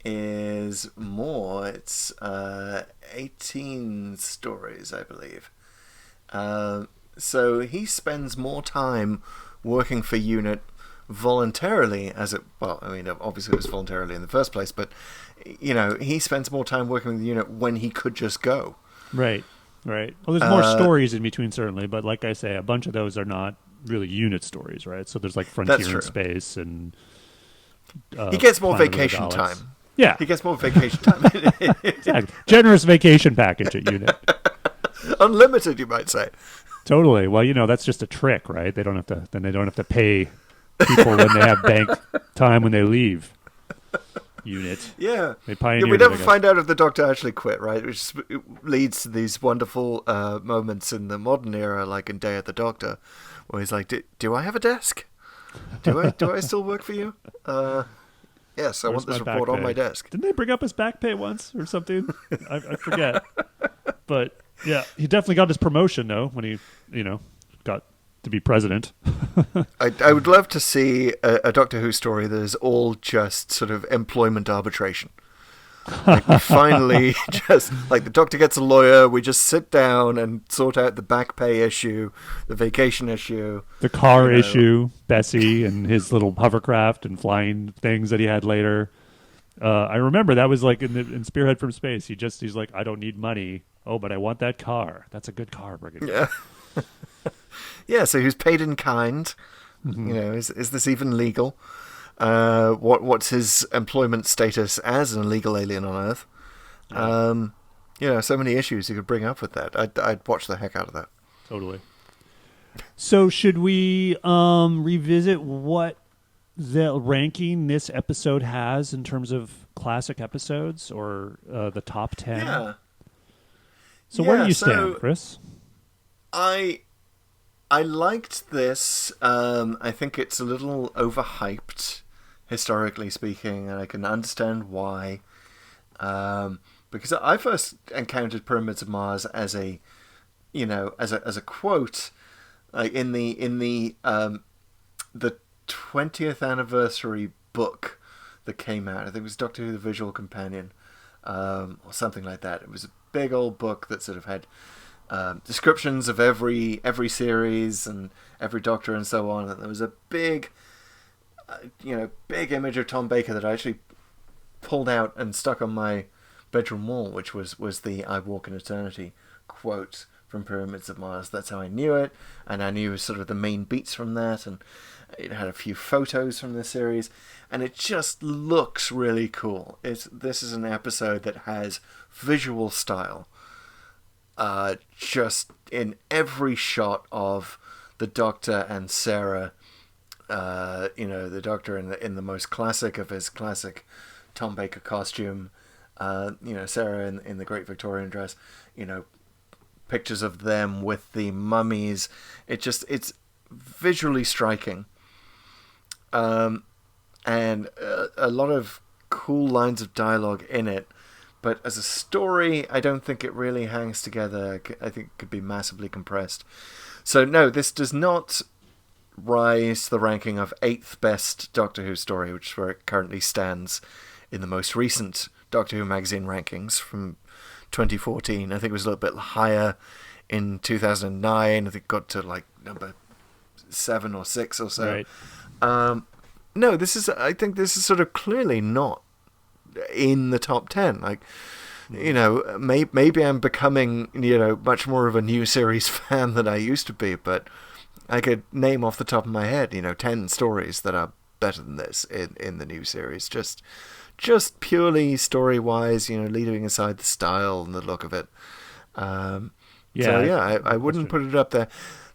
is more. It's 18 stories, I believe. So he spends more time working for UNIT voluntarily, obviously it was voluntarily in the first place, but he spends more time working with the UNIT when he could just go. Right. Well, there's more stories in between, certainly, but like I say, a bunch of those are not really UNIT stories, right? So there's like Frontier in Space, and he gets more vacation time. Yeah, he gets more vacation time. Exactly. Generous vacation package at UNIT. Unlimited, you might say. Totally. Well, that's just a trick, right? They don't have to pay people when they have bank time when they leave UNIT. Yeah. They pioneered. We never find out if the Doctor actually quit, right? Which leads to these wonderful moments in the modern era, like in Day of the Doctor, where he's like, "Do I have a desk? Do I still work for you? Yes, I want this report on my desk." Didn't they bring up his back pay once or something? I forget. But yeah, he definitely got his promotion though when he, got to be president. I would love to see a Doctor Who story that is all just sort of employment arbitration. Like we finally just, like, the Doctor gets a lawyer, we just sit down and sort out the back pay issue, the vacation issue, the car issue, Bessie and his little hovercraft and flying things that he had later. I remember that was like in Spearhead from Space. He's like, I don't need money. Oh, but I want that car. That's a good car, Brigadier. Yeah. Yeah, so he was paid in kind. Mm-hmm. Is this even legal? What's his employment status as an illegal alien on Earth? So many issues you could bring up with that. I'd watch the heck out of that. Totally. So should we revisit what the ranking this episode has in terms of classic episodes, or the top 10? Yeah. So where do you stand, Chris? I liked this. I think it's a little overhyped, historically speaking, and I can understand why. Because I first encountered Pyramids of Mars as a quote, in the 20th anniversary book that came out. I think it was Doctor Who: The Visual Companion, or something like that. It was a big old book that sort of had descriptions of every series and every Doctor and so on. And there was a big image of Tom Baker that I actually pulled out and stuck on my bedroom wall, which was the "I Walk in Eternity" quote from Pyramids of Mars. That's how I knew it, and I knew sort of the main beats from that, and it had a few photos from the series, and it just looks really cool. This is an episode that has visual style, just in every shot of the Doctor and Sarah. The Doctor in the most classic of his classic Tom Baker costume. Sarah in the Great Victorian dress. Pictures of them with the mummies. It's visually striking. And a lot of cool lines of dialogue in it. But as a story, I don't think it really hangs together. I think it could be massively compressed. So no, this does not rise to the ranking of 8th best Doctor Who story, which is where it currently stands in the most recent Doctor Who magazine rankings from 2014. I think it was a little bit higher in 2009. I think it got to like number 7 or 6 or so. Right. No, I think this is sort of clearly not in the top 10. Like, you know, maybe I'm becoming, you know, much more of a new series fan than I used to be, but I could name off the top of my head, you know, 10 stories that are better than this in the new series. Just purely story-wise, you know, leaving aside the style and the look of it. So yeah, I wouldn't put it up there.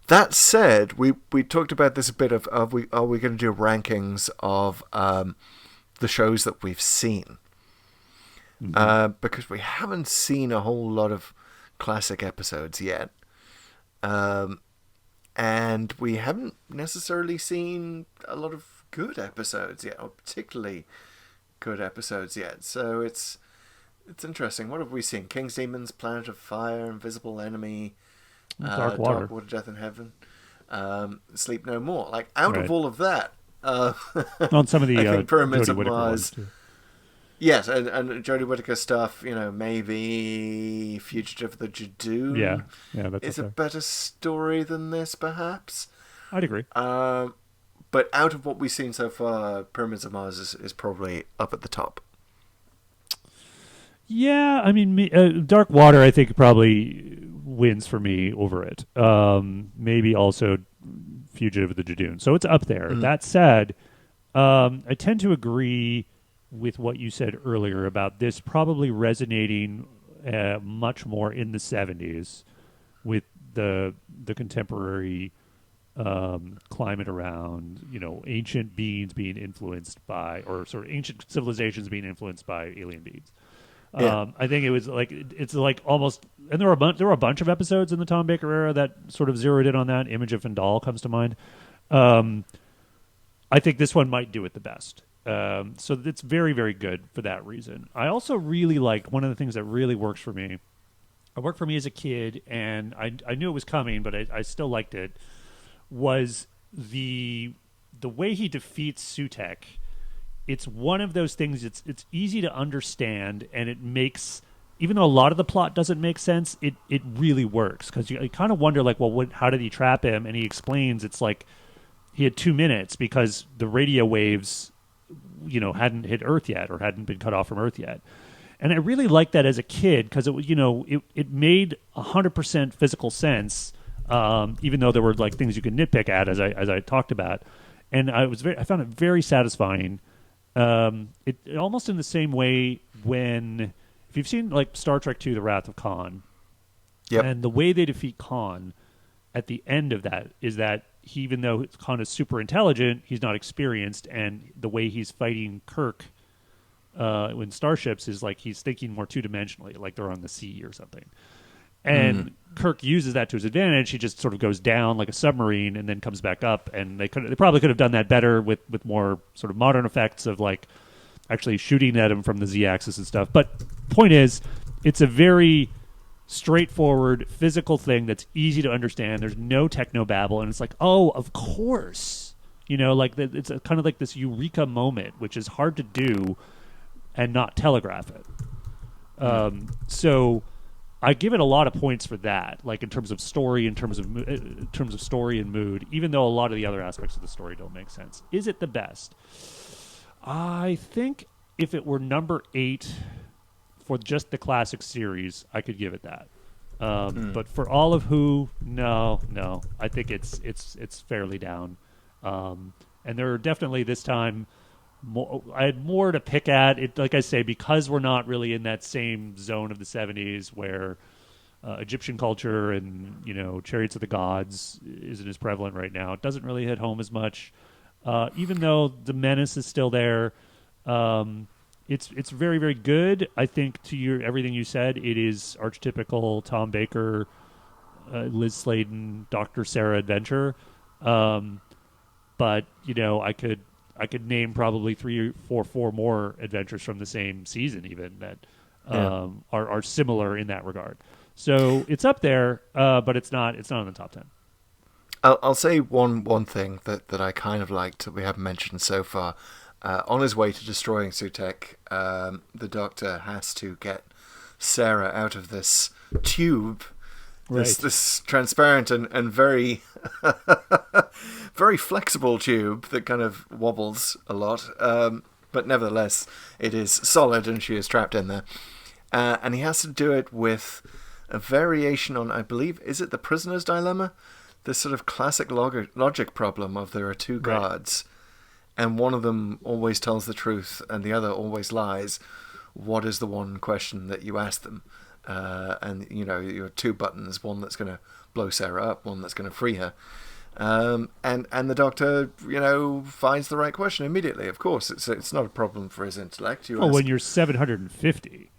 That said, we talked about this a bit of are we going to do rankings of the shows that we've seen? Because we haven't seen a whole lot of classic episodes yet. And we haven't necessarily seen a lot of good episodes yet, or particularly good episodes yet. So it's interesting. What have we seen? King's Demons, Planet of Fire, Invisible Enemy, Dark Water, Death in Heaven, Sleep No More. Like, out of all of that, on some of the I think Pyramids Jodie of Whittaker Mars. ones too. Yes, and Jodie Whittaker stuff, you know, maybe Fugitive of the Jadoon that's is okay. a better story than this, perhaps. I'd agree. But out of what we've seen so far, Pyramids of Mars is probably up at the top. Yeah, I mean, Dark Water, I think, probably wins for me over it. Maybe also Fugitive of the Jadoon. So it's up there. That said, I tend to agree with what you said earlier about this probably resonating much more in the 70s with the contemporary climate around, you know, ancient beings being influenced by, or sort of ancient civilizations being influenced by alien beings. Yeah. I think it was like, it's like almost, and there were a bunch of episodes in the Tom Baker era that sort of zeroed in on that. Image of Fandal comes to mind. I think this one might do it the best. So it's very, very good for that reason. I also really like, one of the things that really works for me, it worked for me as a kid, and I knew it was coming, but I still liked it, was the way he defeats Sutekh. It's one of those things, it's easy to understand, and it makes, even though a lot of the plot doesn't make sense, it really works, because you kind of wonder, like, well, how did he trap him? And he explains it's like he had 2 minutes because the radio waves, you know, hadn't hit Earth yet, or hadn't been cut off from Earth yet. And I really liked that as a kid, because it was, you know, it made 100% physical sense, even though there were like things you could nitpick at, as I talked about. And I found it very satisfying. It almost in the same way when, if you've seen like Star Trek II: The Wrath of Khan, and the way they defeat Khan at the end of that is that even though Khan is super intelligent, he's not experienced, and the way he's fighting Kirk in starships is like he's thinking more two-dimensionally, like they're on the sea or something. And Kirk uses that to his advantage. He just sort of goes down like a submarine and then comes back up. And they probably could have done that better with more sort of modern effects of like actually shooting at him from the Z-axis and stuff. But point is, it's a very straightforward physical thing that's easy to understand. There's no technobabble, and it's like, oh, of course, you know, like it's kind of like this eureka moment, which is hard to do and not telegraph it. So I give it a lot of points for that, like in terms of story, in terms of story and mood, even though a lot of the other aspects of the story don't make sense. Is it the best? I think if it were number 8 for just the classic series, I could give it that. But for all of Who, no, I think it's fairly down. And there are definitely this time I had more to pick at. It, like I say, because we're not really in that same zone of the 70s where Egyptian culture and, you know, Chariots of the Gods isn't as prevalent right now. It doesn't really hit home as much, even though the menace is still there. It's very, very good. I think to everything you said, it is archetypical Tom Baker, Liz Sladen, Dr. Sarah adventure. But you know, I could name probably 3 or 4 more adventures from the same season, even that are similar in that regard. So it's up there, but it's not in the top 10. I'll say one thing that I kind of liked that we haven't mentioned so far. On his way to destroying Sutekh, the Doctor has to get Sarah out of this tube, this transparent and very very flexible tube that kind of wobbles a lot, but nevertheless it is solid and she is trapped in there. And he has to do it with a variation on, I believe, is it the prisoner's dilemma? This sort of classic logic problem of there are two guards, and one of them always tells the truth and the other always lies. What is the one question that you ask them? And, you know, your two buttons, one that's going to blow Sarah up, one that's going to free her. And the Doctor, you know, finds the right question immediately. Of course, it's not a problem for his intellect. When you're 750.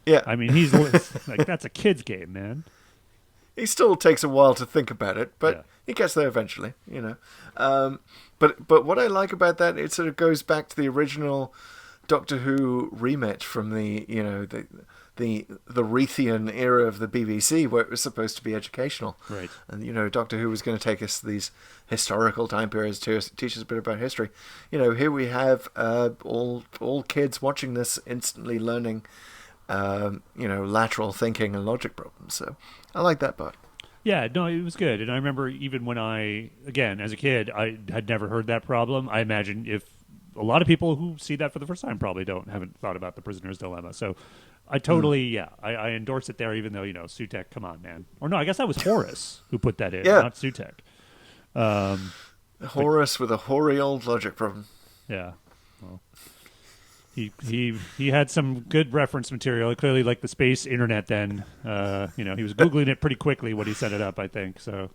Yeah. I mean, he's like, that's a kid's game, man. He still takes a while to think about it, but he gets there eventually, you know. But what I like about that, it sort of goes back to the original Doctor Who rematch from the, you know, the Rethian era of the BBC, where it was supposed to be educational. Right. And, you know, Doctor Who was going to take us to these historical time periods to teach us a bit about history. You know, here we have all kids watching this instantly learning, you know, lateral thinking and logic problems. So I like that part. Yeah, no, it was good. And I remember even when again, as a kid, I had never heard that problem. I imagine if a lot of people who see that for the first time probably haven't thought about the prisoner's dilemma. So I totally, I endorse it there, even though, you know, Sutekh, come on, man. Or no, I guess that was Horace who put that in, not Sutekh. Horace with a hoary old logic problem. Yeah. Well, he had some good reference material. Clearly, like the space internet then. You know, he was Googling it pretty quickly when he set it up, I think. So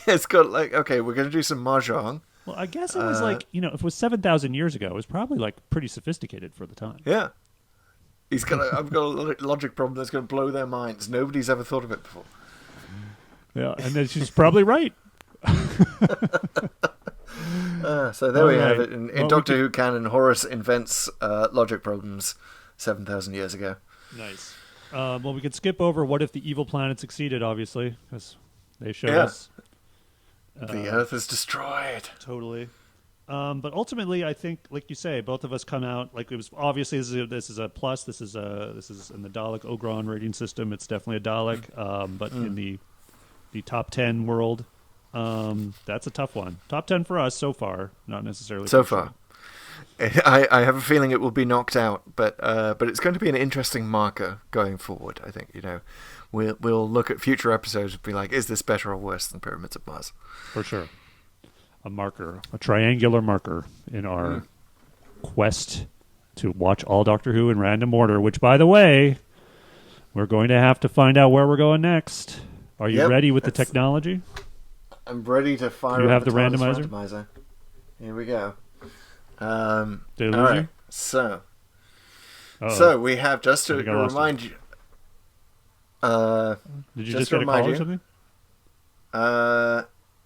it's got like, okay, we're going to do some mahjong. Well, I guess it was like, you know, if it was 7,000 years ago, it was probably like pretty sophisticated for the time. Yeah. I've got a logic problem that's going to blow their minds. Nobody's ever thought of it before. Yeah, and then she's probably right. So there we have it. In Doctor Who canon, Horace invents logic problems 7,000 years ago. Nice. Well, we could skip over what if the evil planet succeeded, obviously, because they showed us. The Earth is destroyed. Totally. But ultimately, I think, like you say, both of us come out like it was obviously this is a plus. This is in the Dalek Ogron rating system. It's definitely a Dalek. But in the top 10 world, that's a tough one. Top 10 for us so far, not necessarily so far. I have a feeling it will be knocked out, but it's going to be an interesting marker going forward. I think, you know, we'll look at future episodes and be like, is this better or worse than Pyramids of Mars? For sure. A marker, a triangular marker in our quest to watch all Doctor Who in random order, which, by the way, we're going to have to find out where we're going next. Are you ready with the technology? I'm ready to fire Do you have the randomizer? Here we go. Did it lose all right. you? So we have, just to remind you... Did you just get a call or something?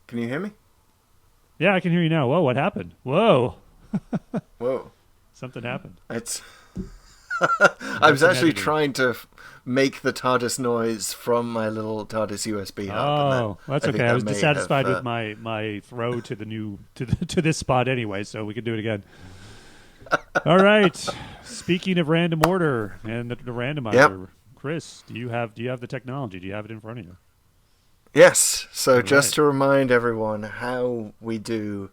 Can you hear me? Yeah, I can hear you now. Whoa, what happened? Whoa. Whoa. Something happened. It's... I was actually trying to make the TARDIS noise from my little TARDIS USB hub. Oh, that's okay. I was dissatisfied with my throw to to this spot anyway, so we can do it again. All right. Speaking of random order and the randomizer, Chris, do you have the technology? Do you have it in front of you? Yes. So just to remind everyone how we do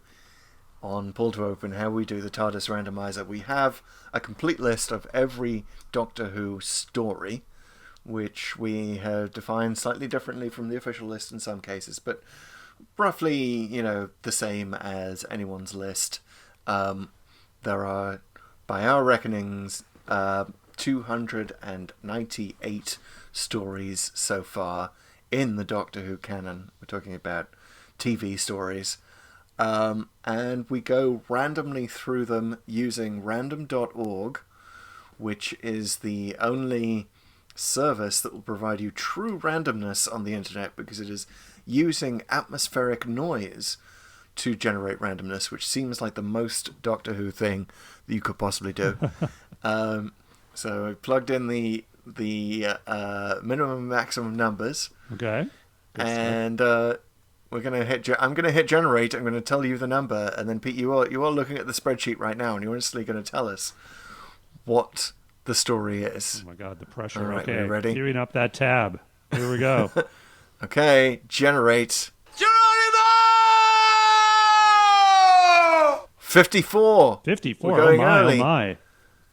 on Pull to Open, how we do the TARDIS randomizer, we have a complete list of every Doctor Who story, which we have defined slightly differently from the official list in some cases, but roughly, you know, the same as anyone's list. There are, by our reckonings, 298 stories so far in the Doctor Who canon. We're talking about TV stories. And we go randomly through them using random.org, which is the only service that will provide you true randomness on the internet, because it is using atmospheric noise to generate randomness, which seems like the most Doctor Who thing that you could possibly do. So I plugged in the minimum and maximum numbers. Okay. And we're gonna hit. I'm gonna hit generate. I'm gonna tell you the number, and then Pete, you are looking at the spreadsheet right now, and you're instantly gonna tell us what the story is. Oh my God, the pressure! All right, okay, are you ready? Queuing up that tab. Here we go. Okay, generate. 54. 54. We're going oh my! early. Oh my!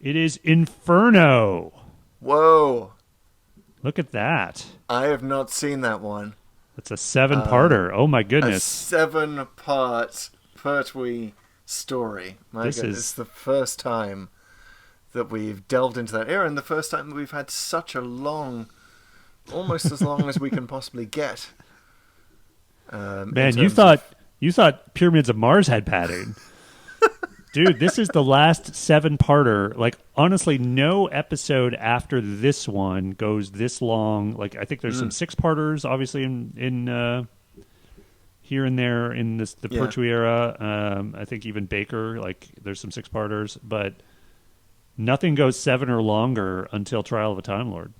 It is Inferno. Whoa. Look at that. I have not seen that one. It's a 7-parter. Oh my goodness. A 7-part Pertwee story. My goodness. It's the first time that we've delved into that era, and the first time that we've had such a long, almost as long as we can possibly get. Man, you thought Pyramids of Mars had padding. Dude, this is the last 7-parter. Like, honestly, no episode after this one goes this long. Like, I think there's some 6-parters, obviously, in here and there in the Pertwee era. I think even Baker, like, there's some 6-parters. But nothing goes 7 or longer until Trial of a Time Lord.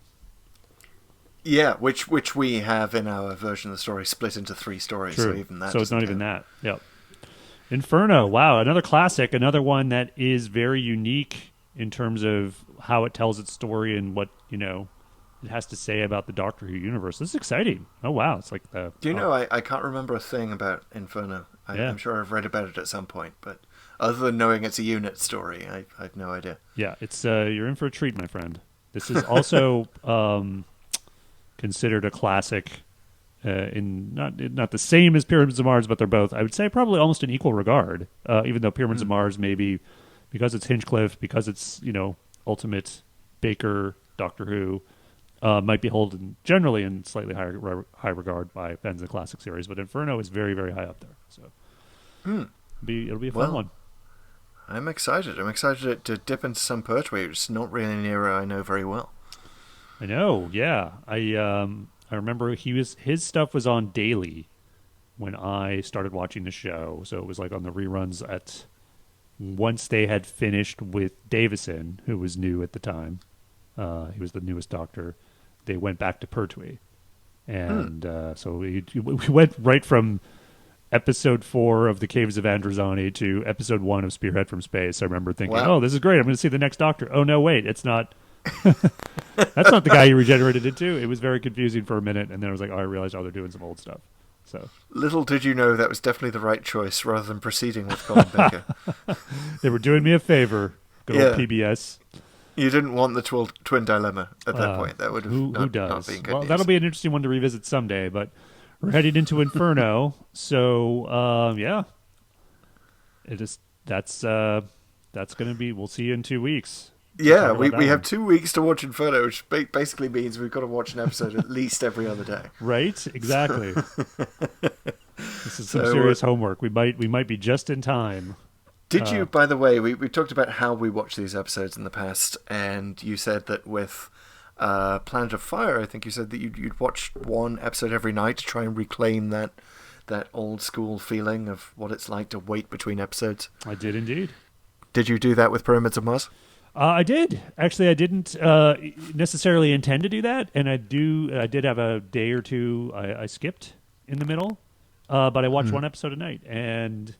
Yeah, which we have in our version of the story split into 3 stories. True. So even that. So it's not even that. Yep. Inferno, wow, another classic, another one that is very unique in terms of how it tells its story and what, it has to say about the Doctor Who universe. This is exciting. Oh, wow. It's like the... Do you know, I can't remember a thing about Inferno. I'm sure I've read about it at some point, but other than knowing it's a unit story, I have no idea. Yeah, it's you're in for a treat, my friend. This is also considered a classic in not the same as Pyramids of Mars, but they're both, I would say, probably almost in equal regard. Even though Pyramids of Mars, maybe because it's Hinchcliffe, because it's ultimate Baker Doctor Who, might be held generally in slightly high regard by fans of the classic series. But Inferno is very, very high up there. So it'll be a fun one. I'm excited. I'm excited to dip into some Pertwee. It's not really an era I know very well. I know. Yeah, I remember his stuff was on daily when I started watching the show. So it was like on the reruns once they had finished with Davison, who was new at the time. He was the newest Doctor. They went back to Pertwee. And so we went right from episode 4 of The Caves of Androzani to episode 1 of Spearhead from Space. I remember thinking, oh, this is great. I'm going to see the next Doctor. Oh, no, wait, it's not... That's not the guy you regenerated into. It was very confusing for a minute, and then I was like, I realized, they're doing some old stuff. So little did you know that was definitely the right choice rather than proceeding with Colin Baker. They were doing me a favor. Good old PBS. You didn't want the twin dilemma at that point. That would have who not does? been good Well, news. that'll be an interesting one to revisit someday, but we're heading into Inferno. So, it is. That's going to be, we'll see you in 2 weeks. Yeah, we have 2 weeks to watch Inferno, which basically means we've got to watch an episode at least every other day. Right? Exactly. This is some serious homework. We might be just in time. Did you, by the way, we talked about how we watch these episodes in the past, and you said that with Planet of Fire, I think you said that you'd watch one episode every night to try and reclaim that old school feeling of what it's like to wait between episodes. I did indeed. Did you do that with Pyramids of Mars? I did. Actually, I didn't necessarily intend to do that, and I did have a day or two I skipped in the middle, but I watched one episode a night, and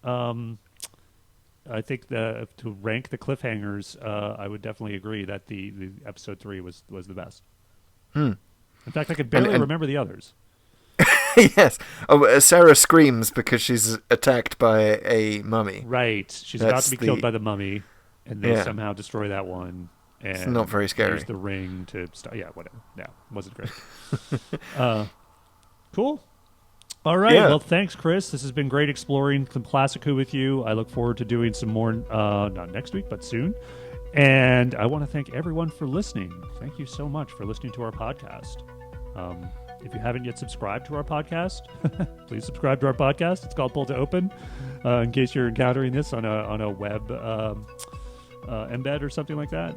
I think to rank the cliffhangers, I would definitely agree that the episode 3 was the best. In fact, I could barely remember the others. Yes. Oh, Sarah screams because she's attacked by a mummy. Right. She's about to be killed by the mummy. And they somehow destroy that one. And it's not very scary. Use the ring to stop. Yeah, whatever. No, wasn't great. Cool. All right. Yeah. Well, thanks, Chris. This has been great exploring some classic Who with you. I look forward to doing some more, not next week, but soon. And I want to thank everyone for listening. Thank you so much for listening to our podcast. If you haven't yet subscribed to our podcast, please subscribe to our podcast. It's called Pull to Open. In case you're encountering this on a web embed or something like that.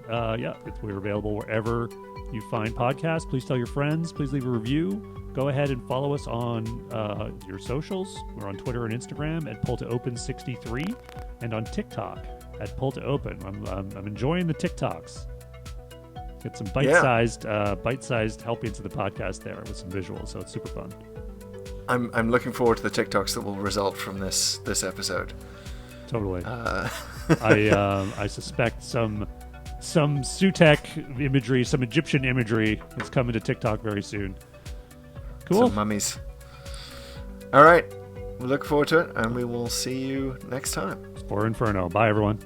We're available wherever you find podcasts. Please tell your friends. Please leave a review. Go ahead and follow us on your socials. We're on Twitter and Instagram at Pull to Open 63 and on TikTok at Pull to Open. I'm enjoying the TikToks. Get some bite-sized helpings of the podcast there with some visuals, so it's super fun. I'm looking forward to the TikToks that will result from this episode. Totally. I suspect some Sutekh imagery, some Egyptian imagery is coming to TikTok very soon. Cool. Some mummies. All right. We look forward to it, and we will see you next time. For Inferno. Bye, everyone.